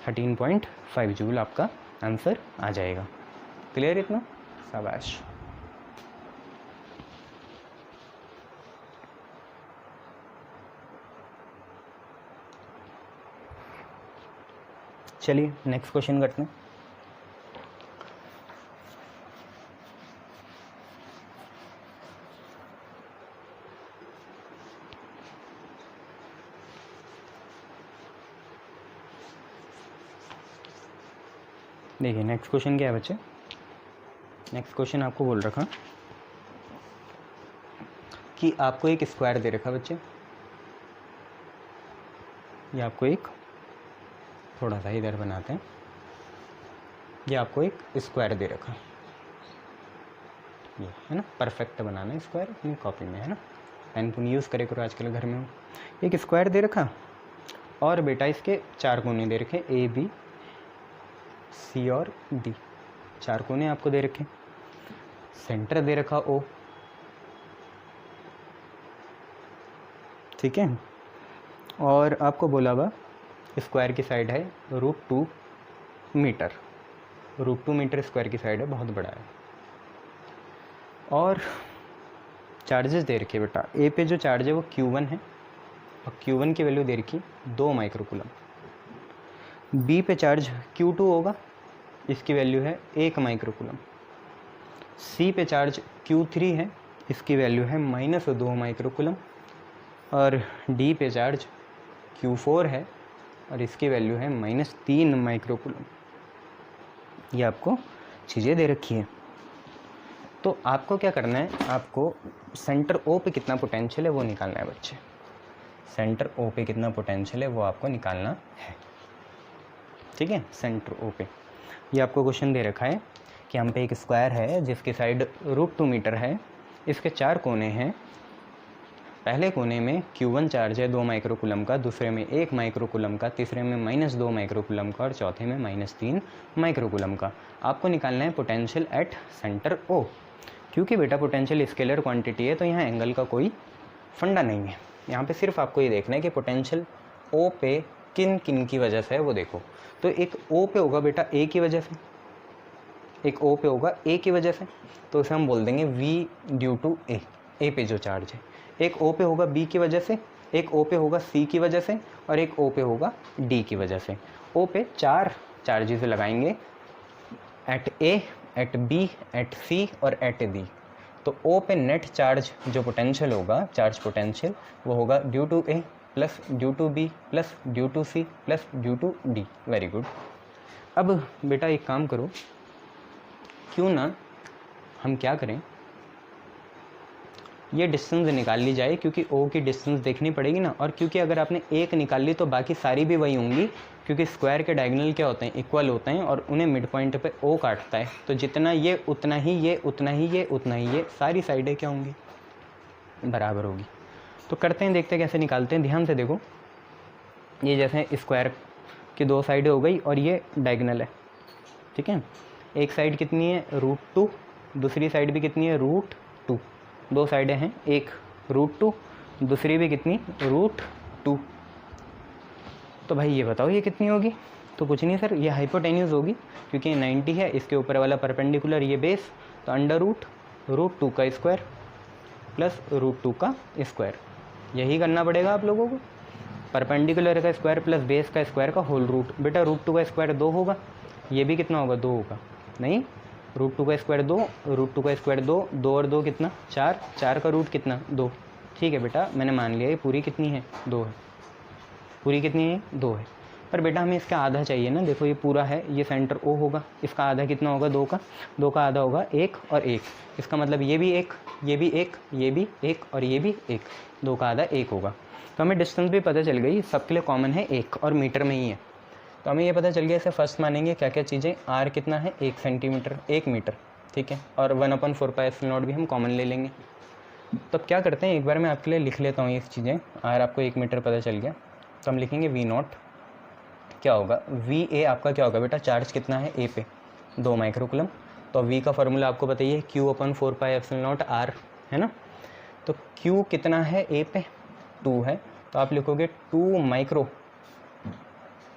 13.5 जूल आपका आंसर आ जाएगा। क्लियर इतना, शाबाश। चलिए नेक्स्ट क्वेश्चन करते हैं। देखिए नेक्स्ट क्वेश्चन क्या है बच्चे, नेक्स्ट क्वेश्चन आपको बोल रखा कि आपको एक स्क्वायर दे रखा बच्चे, ये आपको एक, थोड़ा सा इधर बनाते हैं, ये आपको एक स्क्वायर दे रखा, ये है ना, परफेक्ट बनाना है स्क्वायर अपनी कॉपी में, है ना, पेन तुम यूज़ करे करो आजकल घर में हो। एक स्क्वायर दे रखा, और बेटा इसके 4 कोने दे रखे, ए बी सी और डी, 4 कोने आपको दे रखे, सेंटर दे रखा ओ, ठीक है। और आपको बोला हुआ स्क्वायर की साइड है √2 मीटर, √2 मीटर स्क्वायर की साइड है, बहुत बड़ा है। और चार्जेस दे रखी है बेटा, ए पे जो चार्ज है वो Q1 है और Q1 की वैल्यू दे रखी 2 माइक्रोकूलम। बी पे चार्ज Q2 होगा, इसकी वैल्यू है 1 माइक्रोकूलम। सी पे चार्ज Q3 है, इसकी वैल्यू है -2 माइक्रोकूलम। और डी पे चार्ज Q4 है और इसकी वैल्यू है -3 माइक्रोकूलम। ये आपको चीज़ें दे रखी हैं। तो आपको क्या करना है, आपको सेंटर ओ पे कितना पोटेंशियल है वो निकालना है बच्चे। सेंटर ओ पे कितना पोटेंशियल है वो आपको निकालना है, ठीक है। सेंटर ओ पे ये आपको क्वेश्चन दे रखा है कि हम पे एक स्क्वायर है जिसकी साइड √2 मीटर है, इसके 4 कोने हैं। पहले कोने में Q1 चार्ज है 2 माइक्रोकूलम का, दूसरे में 1 माइक्रोकूलम का, तीसरे में -2 माइक्रोकूलम का और चौथे में -3 माइक्रोकूलम का। आपको निकालना है पोटेंशियल एट सेंटर O। क्योंकि बेटा पोटेंशियल स्केलर क्वांटिटी है तो यहाँ एंगल का कोई फंडा नहीं है। यहाँ पे सिर्फ आपको ये देखना है कि पोटेंशियल O पे किन किन की वजह से है वो देखो। तो एक O पे होगा बेटा A की वजह से, एक O पे होगा A की वजह से, तो उसे हम बोल देंगे V due to A, A पे जो चार्ज है। एक O पे होगा B की वजह से, एक O पे होगा C की वजह से और एक O पे होगा D की वजह से। O पे 4 चार्जेस लगाएंगे, at A, at B, at C और एट D। तो O पे नेट चार्ज जो पोटेंशियल होगा, चार्ज पोटेंशियल, वो होगा due to A plus due to B plus due to C plus due to D। Very good. अब बेटा एक काम करो, क्यों ना हम क्या करें, ये डिस्टेंस निकाल ली जाए, क्योंकि O की डिस्टेंस देखनी पड़ेगी ना। और क्योंकि अगर आपने एक निकाल ली तो बाकी सारी भी वही होंगी, क्योंकि स्क्वायर के डायगोनल क्या होते हैं, इक्वल होते हैं और उन्हें मिड पॉइंट पे O काटता है। तो जितना ये उतना ही ये, उतना ही ये, उतना ही ये, सारी साइडें क्या होंगी, बराबर होगी। तो करते हैं, देखते हैं कैसे निकालते हैं। ध्यान से देखो, ये जैसे स्क्वायर की 2 साइडें हो गई और ये डायगोनल है, ठीक है। एक साइड कितनी है √2, दूसरी साइड भी कितनी है √2। 2 साइडें हैं, एक √2, दूसरी भी कितनी √2। तो भाई ये बताओ ये कितनी होगी। तो कुछ नहीं सर, ये हाइपोटेन्यूज होगी क्योंकि 90 है, इसके ऊपर वाला परपेंडिकुलर ये बेस, तो अंडर √2 का स्क्वायर प्लस √2 का स्क्वायर, यही करना पड़ेगा आप लोगों को। परपेंडिकुलर का स्क्वायर प्लस बेस का स्क्वायर का होल रूट। बेटा √2 का स्क्वायर 2 होगा, ये भी कितना होगा 2 होगा, नहीं √2 का स्क्वायर 2, √2 का स्क्वायर 2, 2 और 2 कितना 4, 4 का रूट कितना 2। ठीक है बेटा, मैंने मान लिया ये पूरी कितनी है 2 है, पूरी कितनी है 2 है। पर बेटा हमें इसका आधा चाहिए ना। देखो ये पूरा है, ये सेंटर O होगा, इसका आधा कितना होगा 2 का, 2 का आधा होगा 1 और 1। इसका मतलब ये भी 1, ये भी 1, ये भी 1 और ये भी 1, 2 का आधा 1 होगा। तो हमें डिस्टेंस भी पता चल गई, सबके लिए कॉमन है 1 और मीटर में ही है। तो हमें ये पता चल गया, इसे फर्स्ट मानेंगे क्या क्या चीज़ें। R कितना है 1 सेंटीमीटर, 1 मीटर, ठीक है। और 1/4πε0 भी हम कॉमन ले लेंगे। तो क्या करते हैं, एक बार मैं आपके लिए लिख लेता हूँ ये चीज़ें। R आपको 1 मीटर पता चल गया, तो हम लिखेंगे V0 क्या होगा, VA आपका क्या होगा बेटा, चार्ज कितना है A पे 2 माइक्रोकूलम। तो V का फॉर्मूला आपको बताइए Q/4πε0 R है ना। तो Q कितना है A पे 2 है, तो आप लिखोगे 2 माइक्रो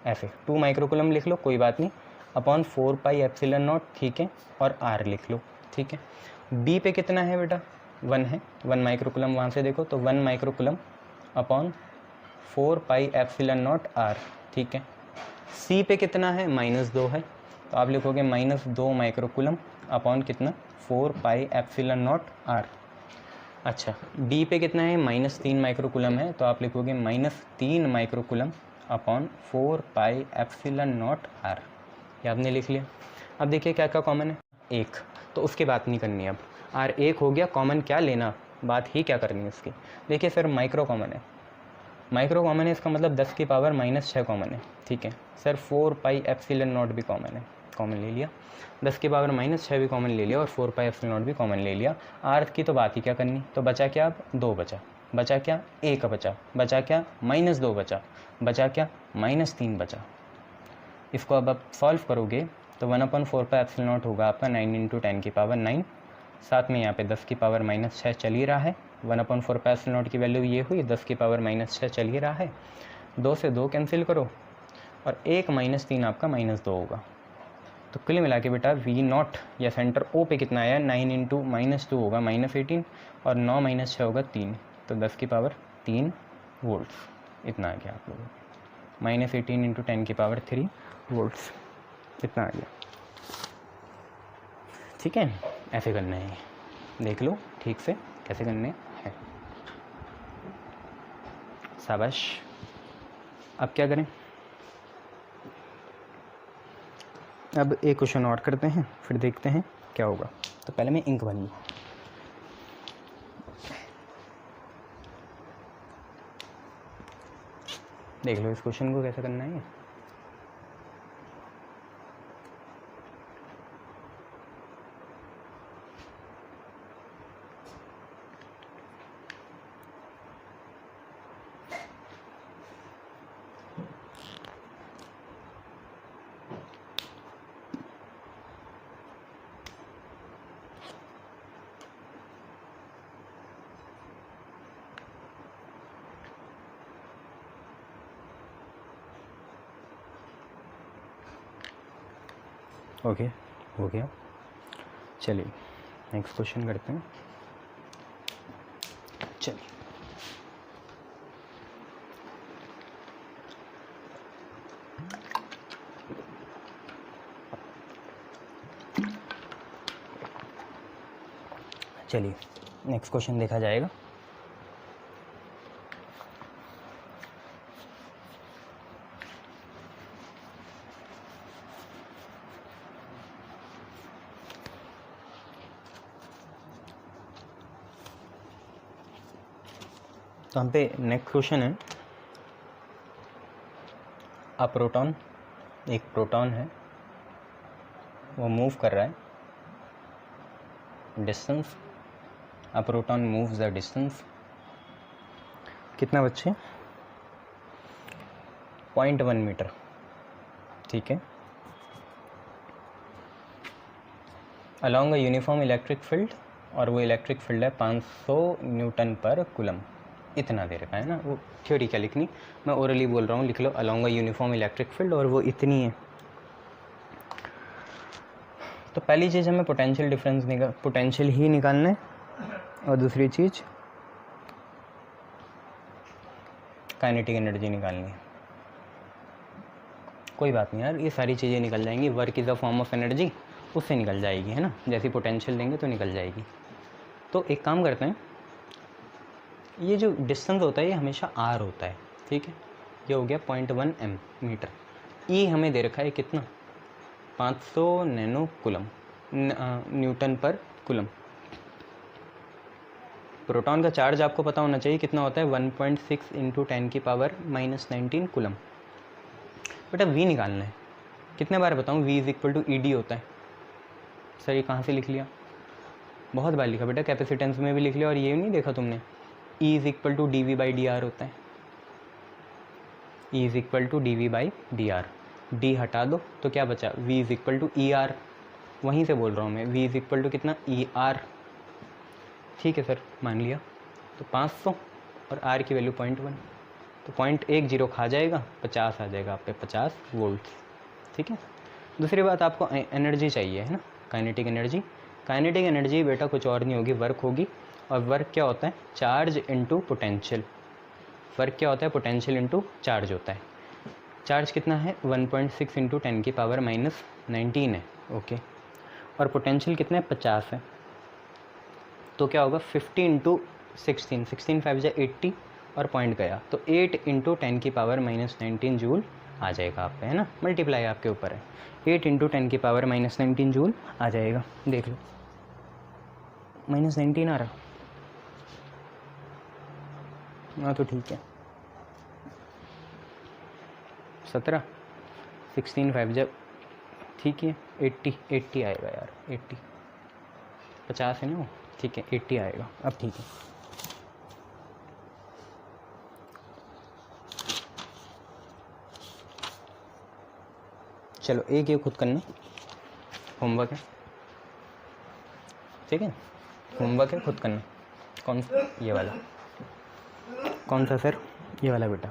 FA, 2 माइक्रोकूलम लिख लो, कोई बात नहीं, अपॉन 4πε0, ठीक है, और R लिख लो, ठीक है। B पे कितना है बेटा 1 है, 1 माइक्रोकूलम, वहाँ से देखो तो 1 माइक्रोकूलम अपॉन 4πε0 R, ठीक है। C पे कितना है -2 है, तो आप लिखोगे -2 माइक्रोकूलम अपॉन कितना 4πε0 R। अच्छा, D पे कितना है -3 माइक्रोकूलम है, तो आप लिखोगे -3 माइक्रोकूलम अपॉन 4πε0 R। ये आपने लिख लिया। अब देखिए क्या क्या कॉमन है, 1, तो उसकी बात नहीं करनी अब। R 1 हो गया, कॉमन क्या लेना, बात ही क्या करनी है उसकी। देखिए सर माइक्रो कॉमन है, माइक्रो कॉमन है, इसका मतलब 10 की पावर -6 कॉमन है, ठीक है सर। 4πε0 भी कॉमन है, कॉमन ले लिया, 10 की पावर -6 भी कॉमन ले लिया और 4πε0 भी कॉमन ले लिया। R की तो बात ही क्या करनी। तो बचा क्या, अब 2 बचा, बचा क्या 1 बचा, बचा क्या -2 बचा, बचा क्या -3 बचा। इसको अब आप सॉल्व करोगे तो 1/4πε0 होगा आपका 9 × 10 की पावर 9, साथ में यहाँ पे 10 की पावर -6 चल ही रहा है। 1/4πε0 की वैल्यू ये हुई, 10 की पावर -6 चल ही रहा है। 2 से 2 कैंसिल करो और 1 - 3 आपका -2 होगा, तो कुल मिला के बेटा वी नॉट या सेंटर ओ पे कितना आया, 9 इंटू -2 होगा -18 और 9 - 6 होगा 3, तो 10 की पावर 3 वोल्ट्स इतना आ गया आप लोगों को। -18 इंटू 10 की पावर 3 वोल्ट्स इतना आ गया। ठीक है, ऐसे करना है, देख लो ठीक से कैसे करने हैं। शाबाश। अब क्या करें, अब एक क्वेश्चन और करते हैं फिर देखते हैं क्या होगा। तो पहले मैं इंक भर लूँ। देख लो इस क्वेश्चन को कैसे करना है। ओके, हो गया। चलिए नेक्स्ट क्वेश्चन करते हैं। चलिए चलिए नेक्स्ट क्वेश्चन देखा जाएगा। तो हम पे नेक्स्ट क्वेश्चन है, अ प्रोटॉन, एक प्रोटॉन है वो मूव कर रहा है distance, a proton moves the distance कितना बच्चे, 0.1 मीटर। ठीक है, along a uniform electric field, और वो इलेक्ट्रिक फील्ड है 500 न्यूटन पर कूलम, इतना दे रखा है ना। वो थ्योरी क्या लिखनी, मैं ओरली बोल रहा हूँ, लिख लो along a uniform electric field और वो इतनी है। तो पहली चीज़ हमें पोटेंशियल डिफरेंस पोटेंशियल ही निकालना है, और दूसरी चीज़ काइनेटिक एनर्जी निकालनी है। कोई बात नहीं यार, ये सारी चीज़ें निकल जाएंगी, work is a form of energy, उससे निकल जाएगी, है ना। जैसी पोटेंशियल देंगे तो निकल जाएगी। तो एक काम करते हैं, ये जो डिस्टेंस होता है ये हमेशा आर होता है। ठीक है, ये हो गया 0.1 मीटर। ई हमें दे रखा है कितना, 500 नैनो कूलम, न्यूटन पर कूलम। प्रोटॉन का चार्ज आपको पता होना चाहिए कितना होता है, 1.6 इंटू 10 की पावर -19 कूलम। बेटा वी निकालना है, कितने बार बताऊँ, V is equal to E d होता है। सर ये कहाँ से लिख लिया, बहुत बार लिखा बेटा, कैपेसिटेंस में भी लिख लिया, और ये नहीं देखा तुमने, E is equal to d V by d r होता है। E is equal to d V by d r, d हटा दो तो क्या बचा, V is equal to E r, वहीं से बोल रहा हूँ मैं, वी इज इक्वल टू कितना, ई आर। ठीक है सर, मान लिया। तो 500 और आर की वैल्यू 0.1, तो 0.10 खा जाएगा, 50 आ जाएगा आप पे, 50 वोल्ट। ठीक है, दूसरी बात आपको एनर्जी चाहिए, है ना, काइनेटिक एनर्जी। काइनेटिक एनर्जी बेटा कुछ और नहीं होगी, वर्क होगी। और वर्क क्या होता है, चार्ज इनटू पोटेंशियल। वर्क क्या होता है, पोटेंशियल इनटू चार्ज होता है। चार्ज कितना है, 1.6 इंटू 10 की पावर -19 है। ओके, और पोटेंशियल कितना है, 50 है। तो क्या होगा, 50 इंटू 16, 16 5 जा 80 और पॉइंट गया, तो 8 इंटू 10 की पावर -19 जूल आ जाएगा आप पे, है ना, मल्टीप्लाई आपके ऊपर है, 8 इंटू 10 की पावर -19 जूल आ जाएगा। देख लो -19 आ रहा, हाँ तो ठीक है, 17 16 5 जब, ठीक है, 80 आएगा यार, 80 50 है ना, ठीक है 80 आएगा। अब ठीक है, चलो एक ये खुद करना, होमवर्क है, ठीक है, होमवर्क है खुद करना। कौन सा, ये वाला, कौन सा सर, ये वाला बेटा।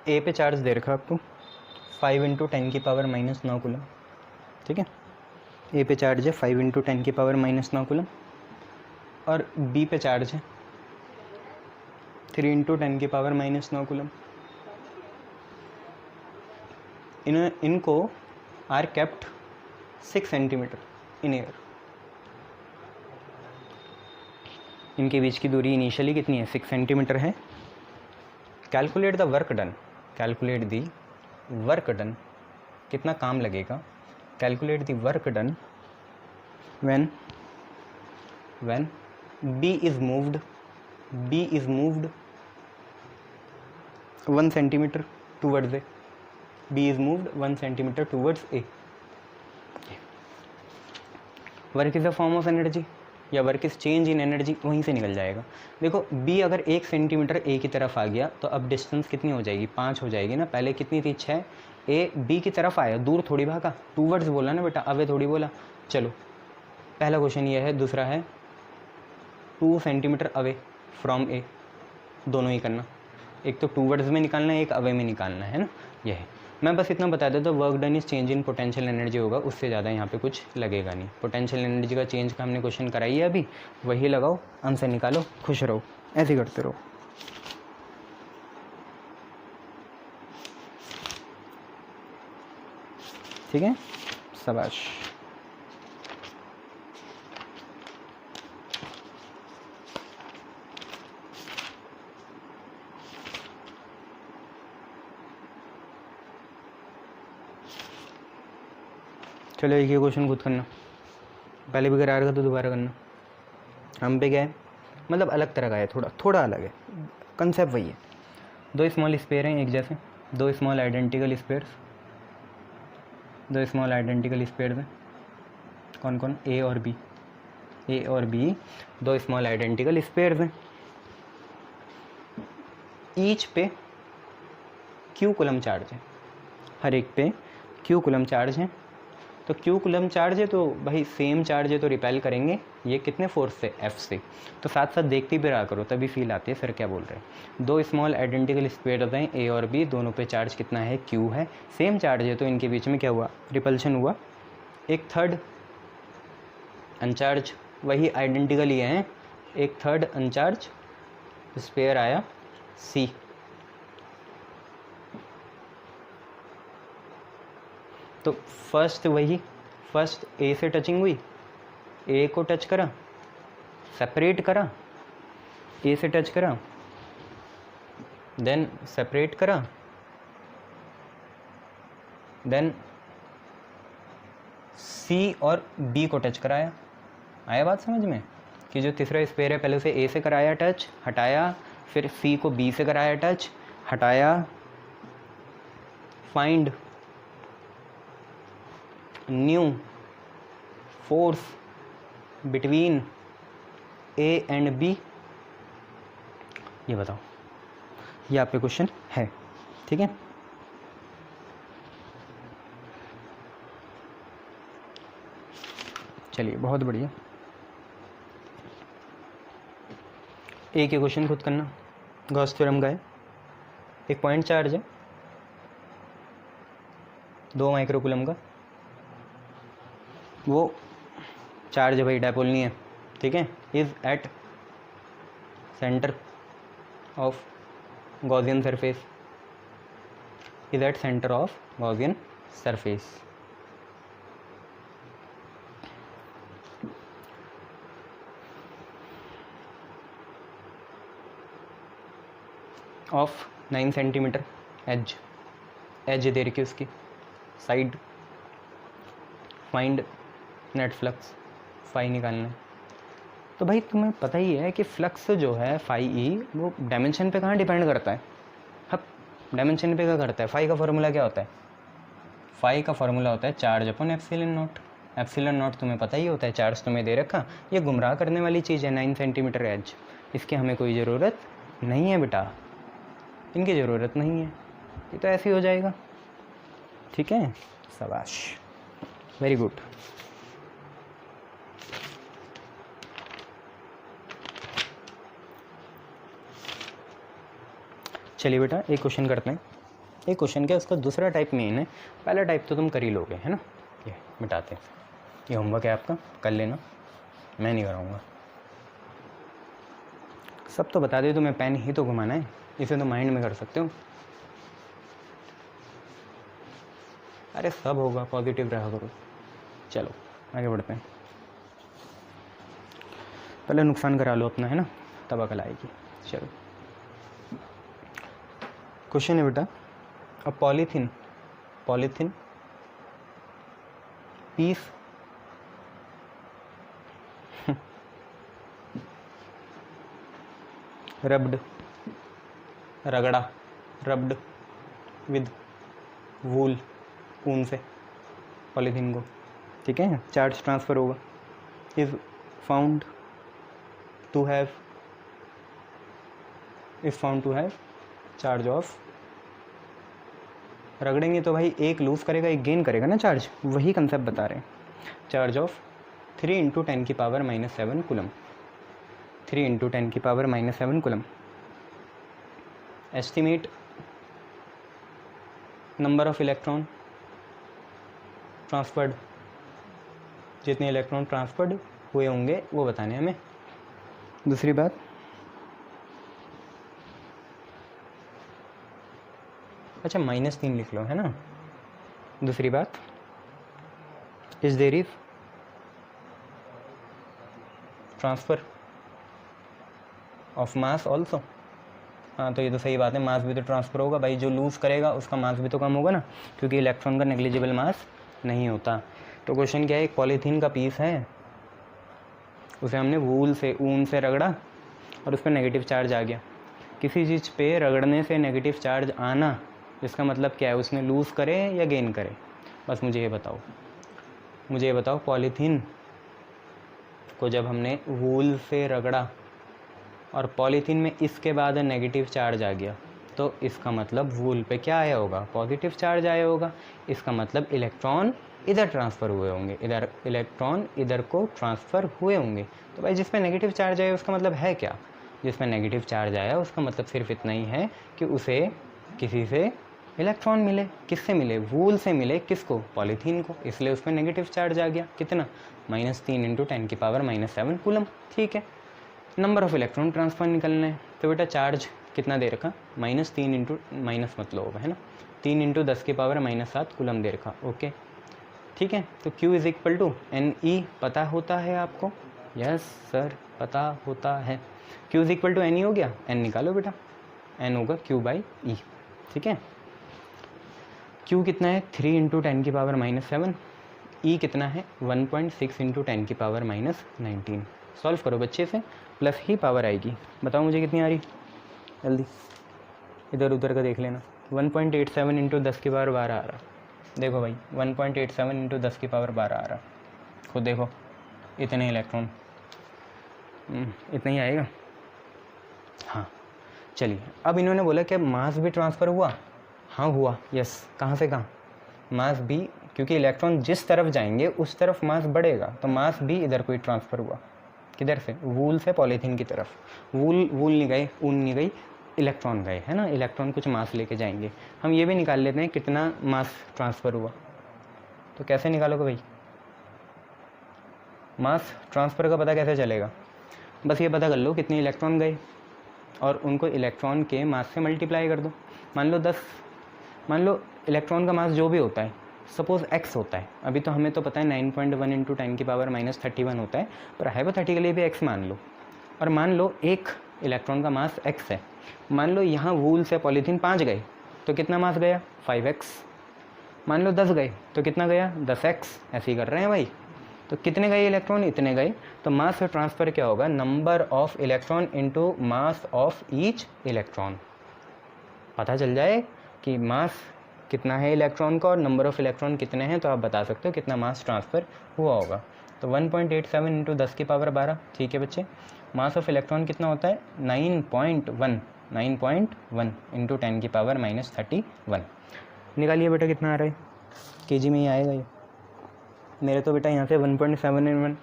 ए पे चार्ज दे रखा आपको 5 × 10⁻⁻9 कूलम, ठीक है। ए पे चार्ज है 5 × 10⁻⁻9 कूलम और बी पे चार्ज है 3 × 10⁻⁻9 कूलम। इनको are kept 6 centimetre in air. इनके बीच की दूरी इनिशियली कितनी है? 6 सेंटीमीटर है। Calculate the work done, calculate the work done, कितना काम लगेगा। Calculate the work done when B is moved 1 centimeter towards A, B is moved 1 centimeter towards A। Work is a form of energy या work is change in energy, वहीं से निकल जाएगा। देखो B अगर 1 सेंटीमीटर A की तरफ आ गया तो अब डिस्टेंस कितनी हो जाएगी? 5 हो जाएगी ना। पहले कितनी थी? 6। A B की तरफ आया, दूर थोड़ी भागा, टूवर्ड्स बोला ना बेटा, अवे थोड़ी बोला। चलो पहला क्वेश्चन ये है। दूसरा है 2 सेंटीमीटर अवे फ्रॉम ए, दोनों ही करना, एक तो टूवर्ड्स में निकालना है, एक अवे में निकालना है ना। यह है, मैं बस इतना बता देता हूँ, work done is change in potential energy होगा, उससे ज़्यादा यहाँ पे कुछ लगेगा नहीं। पोटेंशियल एनर्जी का चेंज का हमने क्वेश्चन कराई है अभी, वही लगाओ, आंसर निकालो, खुश रहो, ऐसे करते रहो। ठीक है, शाबाश। चलो एक ही क्वेश्चन खुद करना, पहले भी करा रहा था तो दोबारा करना। हम पे क्या है, मतलब अलग तरह का है, थोड़ा अलग है, कंसेप्ट वही है। 2 स्मॉल स्पेयर हैं एक जैसे, 2 small identical spheres, 2 small identical spheres हैं। कौन कौन? ए और बी, 2 स्मॉल आइडेंटिकल स्पेयर्स हैं। ईच पे Q कूलम चार्ज है, हर एक पे Q कूलम चार्ज है। तो Q कूलम चार्ज है तो भाई सेम चार्ज है तो रिपेल करेंगे ये कितने फोर्स से? F से। तो साथ साथ देखते भी रहा करो, तभी फील आती है सर क्या बोल रहे हैं। 2 स्मॉल आइडेंटिकल स्पेयर्स हैं A और B, दोनों पे चार्ज कितना है? Q है। सेम चार्ज है तो इनके बीच में क्या हुआ? रिपल्शन हुआ। एक थर्ड अनचार्ज, वही आइडेंटिकल ही हैं, एक थर्ड अनचार्ज स्पेयर आया C। तो फर्स्ट A से टचिंग हुई, A को टच करा, सेपरेट करा, A से टच करा, देन सेपरेट करा, देन C और B को टच कराया। आया बात समझ में? कि जो तीसरा स्पेयर है पहले उसे A से कराया टच, हटाया, फिर C को B से कराया टच, हटाया, find new force between A and B। ये बताओ, ये आपके क्वेश्चन है, ठीक है। चलिए बहुत बढ़िया। एक ही क्वेश्चन खुद करना, गॉस थ्योरम का है। एक पॉइंट चार्ज है 2 माइक्रोकूलम का, वो चार्ज है भाई, डायपोल नहीं है, ठीक है। Is at centre of Gaussian surface, is at centre of Gaussian surface. Of 9 centimetre edge दे रखी उसकी साइड। फाइंड नेट फ्लक्स, फाई निकालना है। तो भाई तुम्हें पता ही है कि फ्लक्स जो है फाई ई, वो डायमेंशन पे कहाँ डिपेंड करता है? अब डायमेंशन पे क्या करता है? फाई का फॉर्मूला क्या होता है? फाई का फॉर्मूला होता है charge upon epsilon not. Epsilon not तुम्हें पता ही होता है, चार्ज तुम्हें दे रखा। ये गुमराह करने वाली चीज़ है 9 सेंटीमीटर एज, इसकी हमें कोई ज़रूरत नहीं है बेटा, इनकी ज़रूरत नहीं है, ये तो ऐसे ही हो जाएगा, ठीक है। शाबाश, वेरी गुड। चलिए बेटा एक क्वेश्चन करते हैं। एक क्वेश्चन क्या उसका दूसरा टाइप मेन है, पहला टाइप तो तुम कर ही लोगे, है ना। ये मिटाते हैं, ये होमवर्क है आपका, कर लेना, मैं नहीं कराऊंगा। सब तो बता दे, तुम्हें पेन ही तो घुमाना है, इसे तो माइंड में कर सकते हो। अरे सब होगा, पॉजिटिव रहा करो। चलो आगे बढ़ते हैं, पहले नुकसान करा लो अपना, है ना, तब अकल आएगी। चलो क्वेश्चन है बेटा, अब polythene piece rubbed with wool, ऊन से पॉलीथीन को, ठीक है, चार्ज ट्रांसफ़र होगा, is found to have charge of, रगड़ेंगे तो भाई एक लूज़ करेगा एक गेन करेगा ना चार्ज, वही कंसेप्ट बता रहे हैं। Charge of 3 × 10⁻⁷ coulomb, 3 × 10⁻⁷ coulomb. Estimate number of electron transferred, जितने इलेक्ट्रॉन ट्रांसफर्ड हुए होंगे वो बताने हमें। दूसरी बात, अच्छा -3 लिख लो, है ना। दूसरी बात, is there is transfer of mass also. हाँ तो ये तो सही बात है, मास भी तो ट्रांसफ़र होगा भाई, जो लूज़ करेगा उसका मास भी तो कम होगा ना, क्योंकि इलेक्ट्रॉन का नेग्लिजिबल मास नहीं होता। तो क्वेश्चन क्या है, एक पॉलीथीन का पीस है, उसे हमने वूल से, ऊन से रगड़ा और उस पर नेगेटिव चार्ज आ गया। किसी चीज़ पे रगड़ने से नेगेटिव चार्ज आना, इसका मतलब क्या है, उसने लूज़ करे या गेन करे, बस मुझे ये बताओ। पॉलीथीन को जब हमने वूल से रगड़ा और पॉलीथीन में इसके बाद नेगेटिव चार्ज आ गया, तो इसका मतलब वूल पे क्या आया होगा, पॉजिटिव चार्ज आया होगा। इसका मतलब इलेक्ट्रॉन इधर ट्रांसफ़र हुए होंगे, इलेक्ट्रॉन इधर को ट्रांसफ़र हुए होंगे। तो भाई जिसमें नेगेटिव चार्ज आया उसका मतलब है क्या, जिसमें नेगेटिव चार्ज आया उसका मतलब सिर्फ इतना ही है कि उसे किसी से इलेक्ट्रॉन मिले। किससे मिले, वूल से मिले, किसको, पॉलीथीन को, इसलिए उसमें नेगेटिव चार्ज आ गया। कितना, -3 × 10⁻⁷ कूलम, ठीक है। नंबर ऑफ इलेक्ट्रॉन ट्रांसफ़र निकलना है, तो बेटा चार्ज कितना दे रखा, -3 माइनस मतलब है ना, 3 × 10⁻⁷ कूलम दे रखा, ओके ठीक है। तो Q = NE पता होता है आपको, यस सर पता होता है। Q = NE हो गया, N निकालो बेटा, N होगा Q/E, ठीक है। Q कितना है, 3 × 10⁻⁷, E कितना है, 1.6 × 10⁻⁻19। सॉल्व करो बच्चे से, प्लस ही पावर आएगी, बताओ मुझे कितनी आ रही, जल्दी इधर उधर का देख लेना। 1.87 × 10⁻12 आ रहा, देखो भाई 1.87 × 10⁻12 आ रहा, खुद देखो, इतने इलेक्ट्रॉन, इतना ही आएगा। हाँ चलिए, अब इन्होंने बोला कि मास भी ट्रांसफ़र हुआ, हाँ हुआ, यस, कहाँ से कहाँ, मास भी, क्योंकि इलेक्ट्रॉन जिस तरफ जाएंगे उस तरफ मास बढ़ेगा, तो मास भी इधर कोई ट्रांसफ़र हुआ, किधर से, वूल से पॉलीथीन की तरफ। वूल नहीं गए, ऊन नहीं गई, इलेक्ट्रॉन गए, है ना, इलेक्ट्रॉन कुछ मास लेके जाएंगे। हम ये भी निकाल लेते हैं कितना मास ट्रांसफ़र हुआ, तो कैसे निकालोगे भाई, मास ट्रांसफ़र का पता कैसे चलेगा, बस ये पता कर लो कितने इलेक्ट्रॉन गए और उनको इलेक्ट्रॉन के मास से मल्टीप्लाई कर दो। मान लो 10, मान लो इलेक्ट्रॉन का मास जो भी होता है, सपोज़ x होता है, अभी तो हमें तो पता है 9.1 × 10⁻⁻31 होता है, पर हाइपोथेटिकली भी x मान लो, और मान लो एक इलेक्ट्रॉन का मास x है, मान लो यहाँ वूल से पॉलीथीन 5 गए तो कितना मास गया, 5x। मान लो 10 गए तो कितना गया, 10x, ऐसे ही कर रहे हैं भाई। तो कितने गए इलेक्ट्रॉन, इतने गए, तो मास से ट्रांसफ़र क्या होगा, number of electron into mass of each electron. पता चल जाए कि मास कितना है इलेक्ट्रॉन का और नंबर ऑफ इलेक्ट्रॉन कितने हैं, तो आप बता सकते हो कितना मास ट्रांसफ़र हुआ होगा। तो 1.87 × 10⁻12, ठीक है बच्चे। मास ऑफ इलेक्ट्रॉन कितना होता है, 9.1 × 10⁻31। निकालिए बेटा कितना आ रहा है, केजी में ही आएगा ये, मेरे तो बेटा यहाँ से 1.71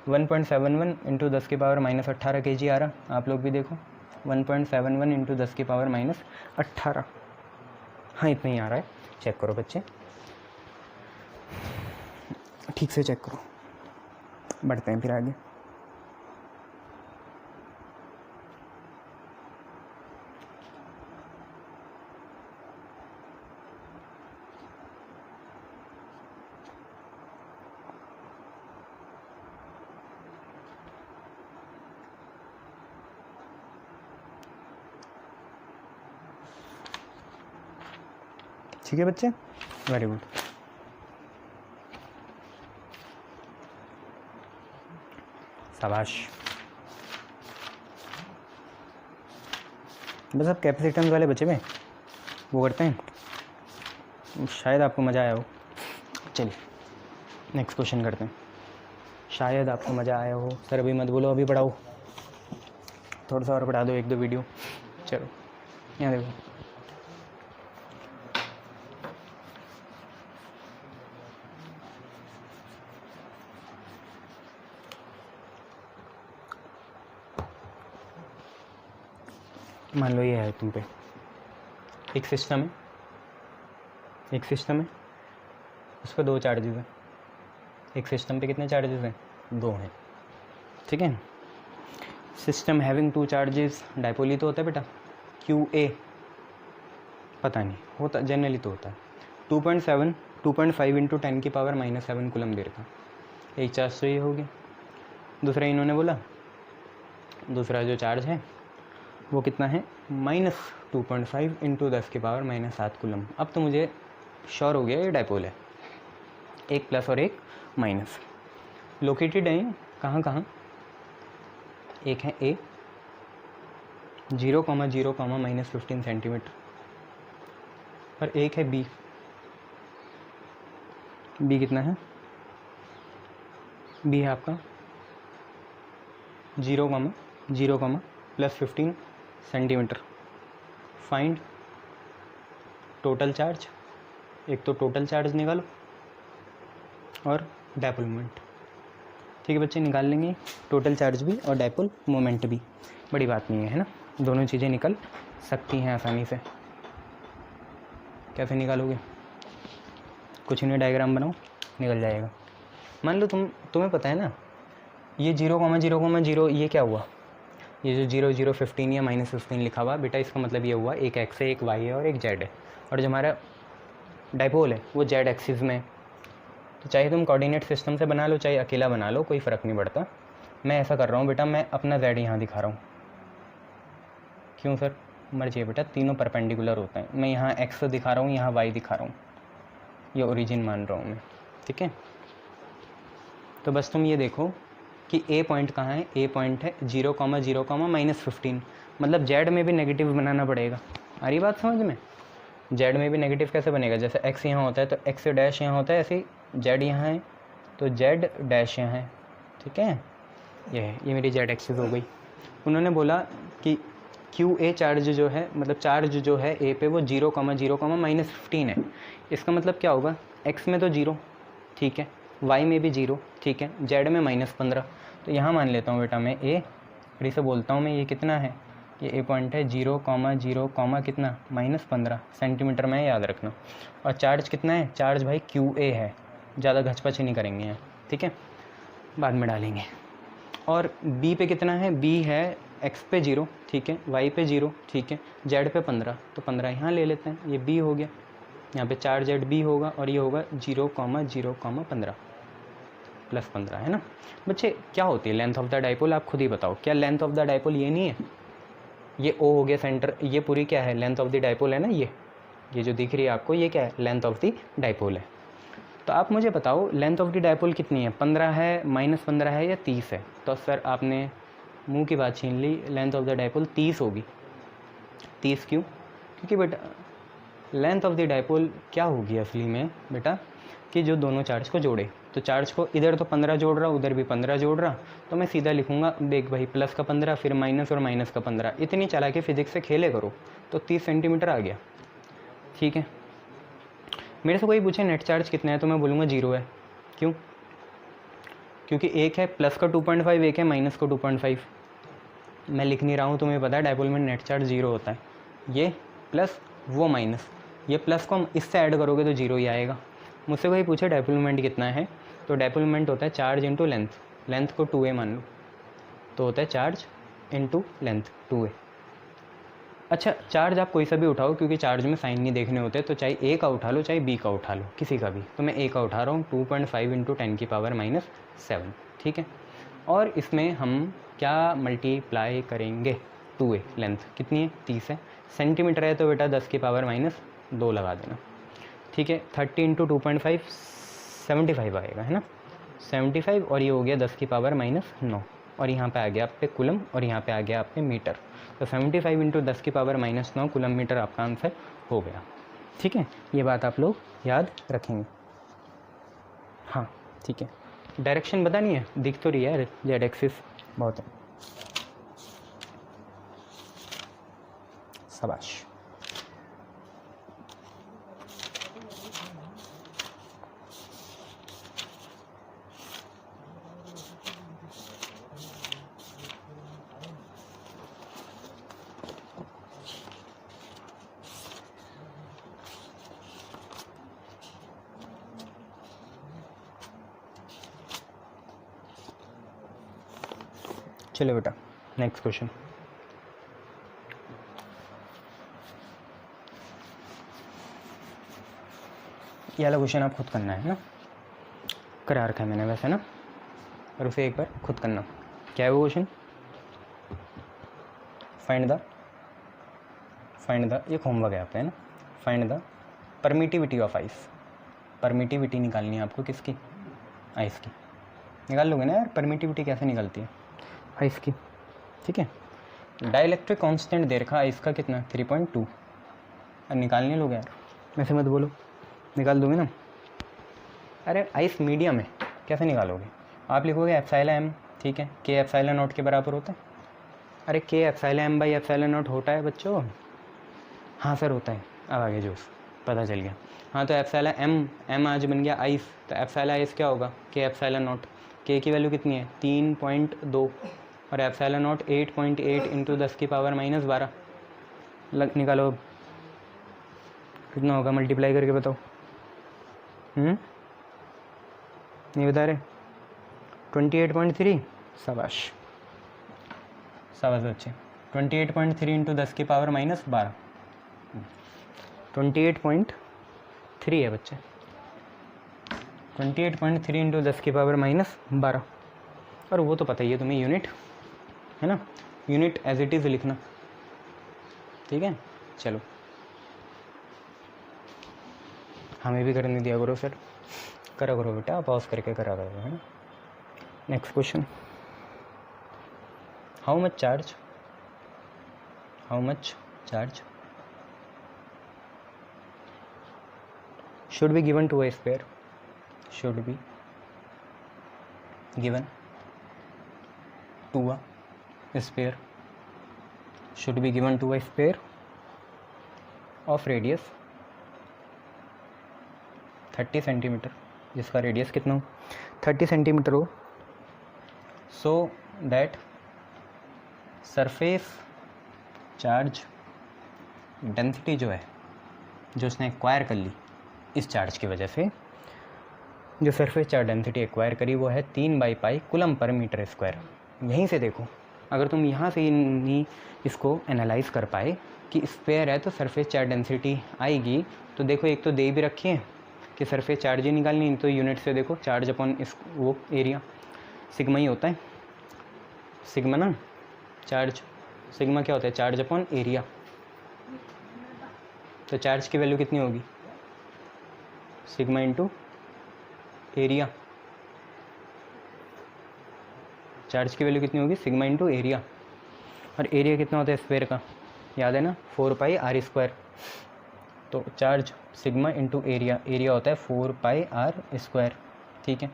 × 10⁻18 kg आ रहा, आप लोग भी देखो 1.71 × 10⁻18, हाँ इतना ही आ रहा है, चेक करो बच्चे, ठीक से चेक करो। बढ़ते हैं फिर आगे। ठीक है बच्चे, वेरी गुड। शाबाश। बस अब कैपेसिटेंस वाले बच्चे में वो करते हैं, शायद आपको मज़ा आया हो। चलिए नेक्स्ट क्वेश्चन करते हैं। शायद आपको मज़ा आया हो। सर अभी मत बोलो, अभी पढ़ाओ, थोड़ा सा और पढ़ा दो, 1-2 वीडियो। चलो यहाँ देखो, मान लो ये है तुम पे एक सिस्टम है, उस पर 2 चार्जेस हैं। एक सिस्टम पे कितने चार्जेस हैं? 2 हैं, ठीक है। सिस्टम हैविंग 2 चार्जेस, डायपोल ही तो होता है बेटा, QA, पता नहीं होता, जनरली तो होता है। 2.5 इंटू 10 की पावर -7 कूलम देर का एक चार्ज तो ये हो गया। दूसरा इन्होंने बोला, दूसरा जो चार्ज है वो कितना है? -2.5 इंटू 10 की पावर -7 कूलम। अब तो मुझे श्योर हो गया ये डायपोल है, एक प्लस और एक माइनस। लोकेटेड है कहाँ कहाँ? एक है A 0, -15 सेंटीमीटर और एक है B कितना है? B है आपका 0, +15 सेंटीमीटर। Find total charge. एक तो टोटल चार्ज निकालो और डायपोल मोमेंट। ठीक है बच्चे, निकाल लेंगे टोटल चार्ज भी और डायपोल मोमेंट भी, बड़ी बात नहीं है ना, दोनों चीज़ें निकल सकती हैं आसानी से। कैसे निकालोगे? कुछ नहीं, डायग्राम बनाओ, निकल जाएगा। मान लो तुम्हें पता है ना, ये 0,0,0 ये क्या हुआ? ये जो 0, 0, 15 या -15 लिखा हुआ बेटा, इसका मतलब ये हुआ एक x है, एक y है और एक z है। और जो हमारा डायपोल है वो z एक्सिस में। तो चाहे तुम कोऑर्डिनेट सिस्टम से बना लो, चाहे अकेला बना लो, कोई फ़र्क नहीं पड़ता। मैं ऐसा कर रहा हूँ बेटा, मैं अपना z यहाँ दिखा रहा हूँ। क्यों सर? मर्जी है बेटा, तीनों परपेंडिकुलर होते हैं। मैं यहाँ x दिखा रहा हूँ, यहाँ y दिखा रहा हूँ, ये ओरिजिन मान रहा हूँ मैं, ठीक है। तो बस तुम ये देखो कि A पॉइंट कहाँ है? A पॉइंट है 0, -15, मतलब Z में भी नेगेटिव बनाना पड़ेगा। आ रही बात समझ में? Z में भी नेगेटिव कैसे बनेगा? जैसे x यहाँ होता है तो x डैश यहाँ होता है, ऐसे ही Z यहाँ है तो Z डैश यहाँ है, ठीक है। ये मेरी Z एक्सिस हो गई। उन्होंने बोला कि QA चार्ज जो है, मतलब चार्ज जो है A पे वो 0, -15 है। इसका मतलब क्या होगा? x में तो 0, ठीक है, y में भी 0, ठीक है, z में -15। तो यहाँ मान लेता हूँ बेटा मैं A, फिर इसे बोलता हूँ मैं, ये कितना है? ये A पॉइंट है 0, 0, कितना? -15 सेंटीमीटर में, याद रखना। और चार्ज कितना है? चार्ज भाई QA है, ज़्यादा घचपच नहीं करेंगे यहाँ, ठीक है, बाद में डालेंगे। और B पे कितना है? B है x पे 0, ठीक है, y पे 0, ठीक है, z पे 15, तो 15 यहाँ ले लेते हैं, ये B हो गया। यहाँ पे 4z B होगा और ये होगा 0, 0, 15 +15, है ना बच्चे। क्या होती है लेंथ ऑफ द डायपोल? आप खुद ही बताओ। क्या लेंथ ऑफ द डायपोल ये नहीं है? ये O हो गया सेंटर, ये पूरी क्या है? लेंथ ऑफ द डायपोल है ना। ये जो दिख रही है आपको, ये क्या है? लेंथ ऑफ द डायपोल है। तो आप मुझे बताओ लेंथ ऑफ द डायपोल कितनी है? 15 है, -15 है या 30 है? तो सर आपने मुंह की बात छीन ली, लेंथ ऑफ द डायपोल 30 होगी। 30 क्यों? क्योंकि बेटा लेंथ ऑफ द डायपोल क्या होगी असली में बेटा, कि जो दोनों चार्ज को जोड़े। तो चार्ज को इधर तो 15 जोड़ रहा, उधर भी 15 जोड़ रहा, तो मैं सीधा लिखूंगा, देख भाई, प्लस का 15 फिर माइनस और माइनस का 15। इतनी चालाकी फिजिक्स से खेले करो, तो 30 सेंटीमीटर आ गया, ठीक है। मेरे से कोई पूछे नेट चार्ज कितना है तो मैं बोलूँगा 0 है। क्यों? क्योंकि एक है प्लस का 2.5, एक है माइनस का 2.5। मैं लिख नहीं रहा हूँ, तुम्हें पता है डायपोल में नेट चार्ज 0 होता है। ये प्लस वो माइनस, ये प्लस को हम इससे ऐड करोगे तो 0 ही आएगा। मुझसे कोई पूछे डाइपोल मोमेंट कितना है, तो डाइपोल मोमेंट होता है चार्ज इंटू लेंथ, लेंथ को 2a मान लो, तो होता है चार्ज इंटू लेंथ 2a। अच्छा, चार्ज आप कोई सा भी उठाओ, क्योंकि चार्ज में साइन नहीं देखने होते, तो चाहे ए का उठा लो चाहे बी का उठा लो, किसी का भी। तो मैं ए का उठा रहा हूँ, 2.5 इंटू 10⁻⁷, ठीक है। और इसमें हम क्या मल्टीप्लाई करेंगे, 2a, लेंथ कितनी है 30 है, सेंटीमीटर है तो बेटा 10⁻² लगा देना, ठीक है। 30 इंटू 2.5 75 आएगा, है ना, 75, और ये हो गया 10⁻⁹, और यहाँ पे आ गया आप पे कुलम, और यहाँ पे आ गया आप पे मीटर। तो 75 इंटू 10⁻⁹ कुलम मीटर आपका आंसर हो गया, ठीक है। ये बात आप लोग याद रखेंगे। हाँ ठीक है, डायरेक्शन बतानी है, दिख तो रही है यार, जेड एक्सिस बहुत है, शाबाश। चलो बेटा नेक्स्ट क्वेश्चन। ये वाला क्वेश्चन आप खुद करना है ना, करा रखा है मैंने वैसे ना, और उसे एक बार खुद करना। क्या है वो क्वेश्चन, फाइंड द ये होमवर्क है आपका, है ना, find the permittivity of ice. Permittivity निकालनी है आपको, किसकी, आइस की। निकाल लोगे ना यार, परमिटिविटी कैसे निकलती है आइस की, ठीक है। डाइलेक्ट्रिक कांस्टेंट दे रखा आइस का कितना, 3.2, और निकालने लोगे यार, वैसे मत बोलो, निकाल दोगे ना। अरे आइस मीडियम है, कैसे निकालोगे, आप लिखोगे एप्सिलॉन m, ठीक है, k एप्सिलॉन नॉट के बराबर होता है। अरे k epsilon m by epsilon not होता है बच्चों, हाँ सर होता है, अब आगे जोश पता चल गया। हाँ तो एप्सिलॉन m आज बन गया आइस, तो एप्सिलॉन आइस क्या होगा, k एप्सिलॉन नॉट, k की वैल्यू कितनी है 3.2, और एप्सिलॉन नॉट 8.8 इंटू 10⁻⁻12 निकालो, कितना होगा, मल्टीप्लाई करके बताओ। नहीं बता रहे, 28.3, शाबाश शाबाश बच्चे। 28.3 इंटू 10⁻⁻12, 28.3 है बच्चे, 28.3 इंटू 10⁻⁻12, और वो तो पता ही है तुम्हें, यूनिट है ना, यूनिट एज इट इज़ लिखना, ठीक है। चलो हमें भी करने दिया करो सर, करा करो बेटा, पॉज करके करा करो, है ना। Next question, how much charge should be given to a sphere, should be given to a sphere, should be given to a sphere of radius 30 centimetre, जिसका रेडियस कितना हो 30 सेंटीमीटर हो, so that surface charge density जो है, जो उसने acquire कर ली इस चार्ज की वजह से, जो सरफेस चार्ज डेंसिटी एक्वायर करी वो है 3/π कूलम पर मीटर स्क्वायर। यहीं से देखो, अगर तुम यहाँ से नहीं इसको एनालाइज कर पाए कि स्फीयर है तो सरफेस चार्ज डेंसिटी आएगी, तो देखो एक तो दे भी रखी है कि सरफेस चार्ज ही निकालनी, तो यूनिट से देखो चार्ज अपॉन इस वो एरिया, सिग्मा ही होता है, सिग्मा ना, चार्ज सिग्मा क्या होता है, चार्ज अपॉन एरिया। तो चार्ज की वैल्यू कितनी होगी, सिग्मा इंटू एरिया, चार्ज की वैल्यू कितनी होगी, सिग्मा इंटू एरिया। और एरिया कितना होता है स्फीयर का, याद है ना, 4πr²। तो charge sigma into area, area होता है 4πr², ठीक है।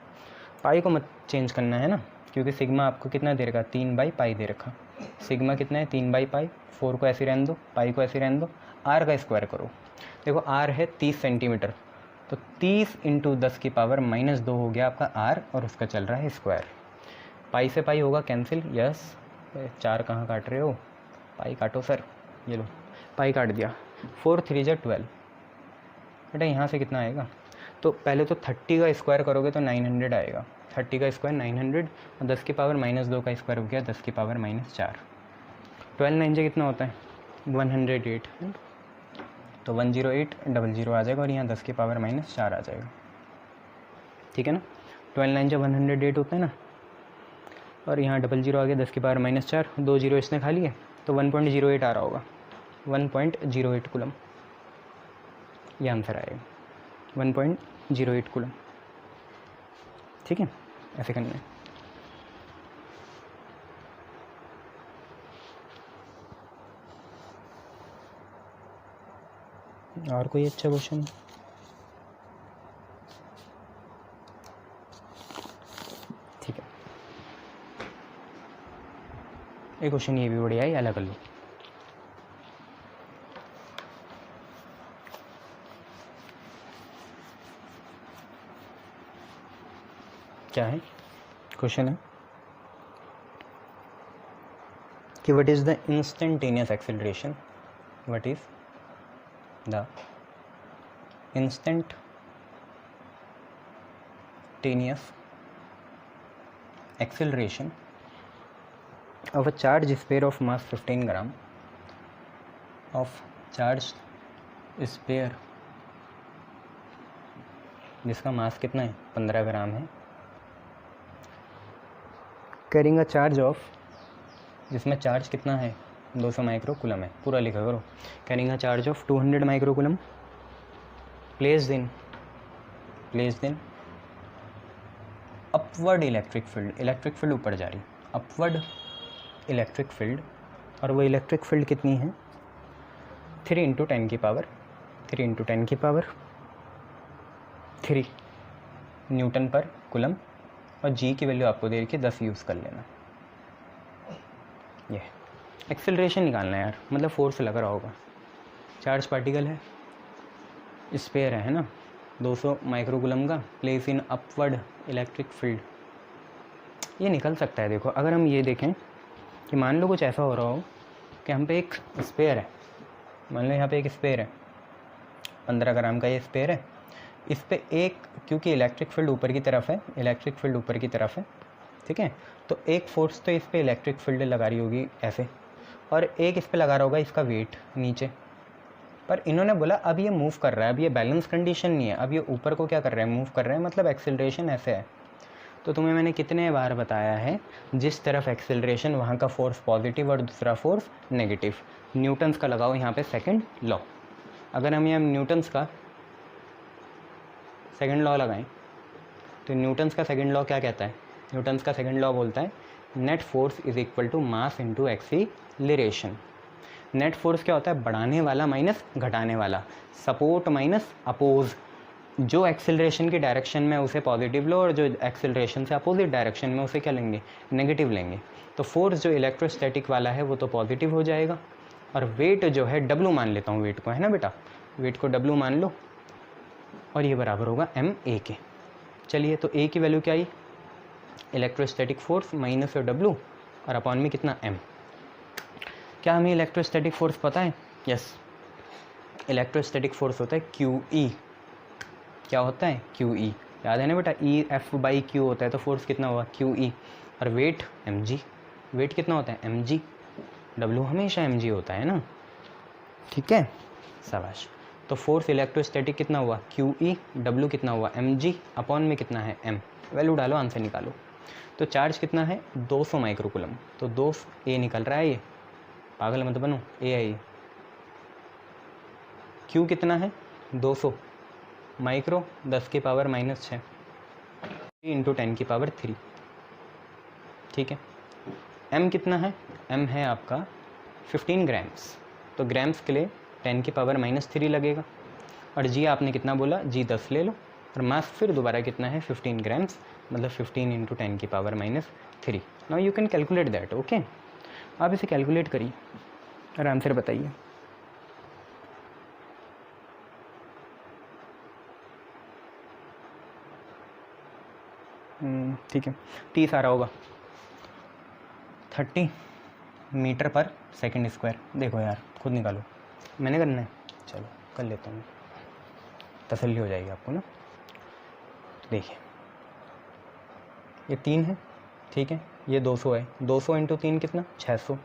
पाई को मत चेंज करना है ना, क्योंकि सिग्मा आपको कितना दे रखा, 3/π दे रखा, सिग्मा कितना है 3/π, 4 को ऐसे रहने दो, पाई को ऐसे रहने दो, आर का स्क्वायर करो। देखो आर है 30 सेंटीमीटर, तो 30 इंटू 10⁻⁻2 हो गया आपका आर, और उसका चल रहा है स्क्वायर। पाई से पाई होगा कैंसिल, यस, 4 कहाँ काट रहे हो, पाई काटो सर, ये लो पाई काट दिया, 4 3 जा 12, बेटा यहाँ से कितना आएगा, तो पहले तो 30 का स्क्वायर करोगे तो 900 आएगा, 30 का स्क्वायर 900 और 10 की पावर -2 का स्क्वायर हो गया 10 की पावर -4। 12 9 से कितना होता है 108, तो 10800 आ जाएगा और यहाँ 10 की पावर -4 आ जाएगा, ठीक है ना। 12 9 से 108 होता है ना, और यहाँ 00 आ गया 10 की पावर -4, 2 0 इसने खा लिए तो 1.08 आ रहा होगा, 1.08 कूलम, ये आंसर आएगा 1.08 कूलम, ठीक है। ऐसे करना है। और कोई अच्छा क्वेश्चन? ठीक है, एक क्वेश्चन ये भी बढ़िया है, अलग कर लो। क्या है क्वेश्चन है कि what is the instantaneous acceleration, what is the instantaneous acceleration of a charged sphere of mass 15 gram of charged sphere जिसका मास कितना है 15 ग्राम है, कैरिंग अ चार्ज ऑफ, जिसमें चार्ज कितना है 200 माइक्रो कूलम है, पूरा लिखा करो, carrying a charge of 200 micro coulomb, placed in upward electric field ऊपर जा रही, अपवर्ड इलेक्ट्रिक फील्ड, और वो इलेक्ट्रिक फील्ड कितनी है 3 × 10 की पावर 3 न्यूटन पर कूलम, और जी की वैल्यू आपको दे रखी है 10 यूज़ कर लेना। ये एक्सेलरेशन निकालना है यार, मतलब फोर्स लग रहा होगा, चार्ज पार्टिकल है, स्पेयर है ना, 200 माइक्रोकूलम का, place in upward electric field, ये निकल सकता है। देखो अगर हम ये देखें कि मान लो कुछ ऐसा हो रहा हो कि हम पे एक स्पेयर है, मान लो यहाँ पे एक स्पेयर है 15 ग्राम का, ये स्पेयर है, इस पे एक, क्योंकि इलेक्ट्रिक फील्ड ऊपर की तरफ है, ठीक है, तो एक फोर्स तो इस पे इलेक्ट्रिक फील्ड लगा रही होगी ऐसे, और एक इस पे लगा रहा होगा इसका वेट नीचे, पर इन्होंने बोला अब ये मूव कर रहा है, अब ये बैलेंस कंडीशन नहीं है, अब ये ऊपर को क्या कर रहा है मूव कर रहा है, मतलब एक्सेलरेशन ऐसे है। तो तुम्हें मैंने कितने बार बताया है, जिस तरफ एक्सेलरेशन वहाँ का फोर्स पॉजिटिव और दूसरा फोर्स नेगेटिव। न्यूटन्स का लगाओ यहाँ पे सेकंड लॉ, अगर हम यहाँ न्यूटन्स का सेकंड लॉ लगाएं तो न्यूटन्स का सेकंड लॉ क्या कहता है, न्यूटन्स का सेकंड लॉ बोलता है net force is equal to mass into acceleration. Net force क्या होता है, बढ़ाने वाला माइनस घटाने वाला, सपोर्ट माइनस अपोज, जो एक्सेलरेशन की डायरेक्शन में उसे पॉजिटिव लो और जो एक्सेलरेशन से अपोजिट डायरेक्शन में उसे क्या लेंगे, नेगेटिव लेंगे। तो फोर्स जो इलेक्ट्रोस्टैटिक वाला है वो तो पॉजिटिव हो जाएगा, और वेट जो है डब्लू मान लेता हूँ वेट को, है ना बेटा, वेट को डब्लू मान लो, और ये बराबर होगा एम ए के। चलिए तो ए की वैल्यू क्या आई, इलेक्ट्रोस्टैटिक फोर्स माइनस डब्लू और अपॉन में कितना एम। क्या हमें इलेक्ट्रोस्टैटिक फोर्स पता है, यस, इलेक्ट्रोस्टैटिक फोर्स होता है क्यू ई, क्या होता है क्यू ई, याद है ना बेटा, ई एफ बाई क्यू होता है, तो फोर्स कितना हुआ क्यू ई, और वेट एम जी, वेट कितना होता है एम जी, डब्लू हमेशा एम जी होता है ना, ठीक है, शाबाश। तो फोर्स इलेक्ट्रोस्टैटिक कितना हुआ क्यू ई, डब्लू कितना हुआ एम जी, अपॉन में कितना है एम, वैल्यू डालो आंसर निकालो। तो चार्ज कितना है 200 माइक्रोकूलम, तो 2 ए निकल रहा है, ये पागल मत बनो, ए है ये, क्यू कितना है 200 माइक्रो 10 की पावर -6 इंटू 10 की पावर 3, ठीक है। एम कितना है, एम है आपका 15 ग्राम्स, तो ग्राम्स के लिए 10 की पावर -3 लगेगा, और जी आपने कितना बोला, जी 10 ले लो, और मास फिर दोबारा कितना है 15 ग्राम्स, मतलब 15 इंटू 10 की power -3। Now you can calculate that, okay, आप इसे कैलकुलेट करिए और आंसर बताइए। ठीक है, 30 आ रहा होगा, 30 मीटर पर सेकंड स्क्वायर, देखो यार खुद निकालो, मैंने करना है, चलो कर लेता हूँ। तसल्ली हो जाएगी आपको ना। तो देखिए ये 3 है, ठीक है, ये 200 है, 200 इंटू 3 कितना, 600,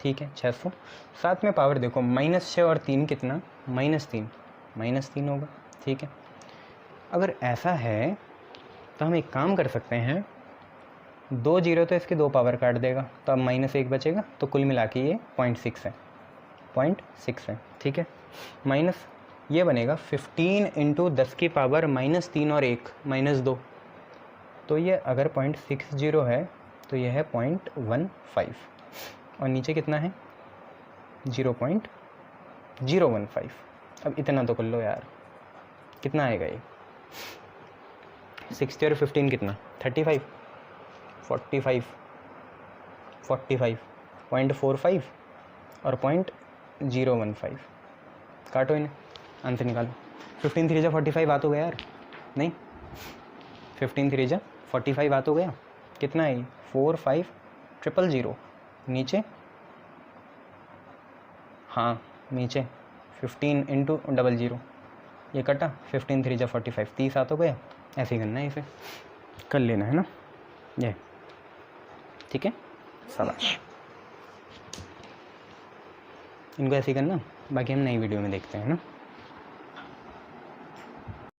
ठीक है 600। साथ में पावर देखो -6 और 3 कितना, -3 होगा, ठीक है। अगर ऐसा है तो हम एक काम कर सकते हैं, 2 जीरो तो इसकी 2 पावर काट देगा, तो अब -1 बचेगा, तो कुल मिला के ये 0.6 है, 0.6 है, ठीक है। माइनस ये बनेगा 15 इंटू 10 की पावर -3 और 1 -2, तो ये अगर 0.60 है तो ये है 0.15, और नीचे कितना है 0.015। अब इतना तो कर लो यार, कितना आएगा ये, 60 और 15 कितना, 35, 45, 0.45 और 0.015, काटो इन्हें, आंसर निकालो। 15 3 जा 45 आ तो गया यार, नहीं 15 3 जा 45 आ तो गया, कितना है 45000, नीचे हाँ नीचे 15 इंटू 00, ये कटा, 15 3 जा 45, 30 आ तो गया। ऐसे ही करना है, इसे कर लेना है ना ये, ठीक है, शाबाश। इनको ऐसे ही करना, बाकी हम नई वीडियो में देखते हैं ना।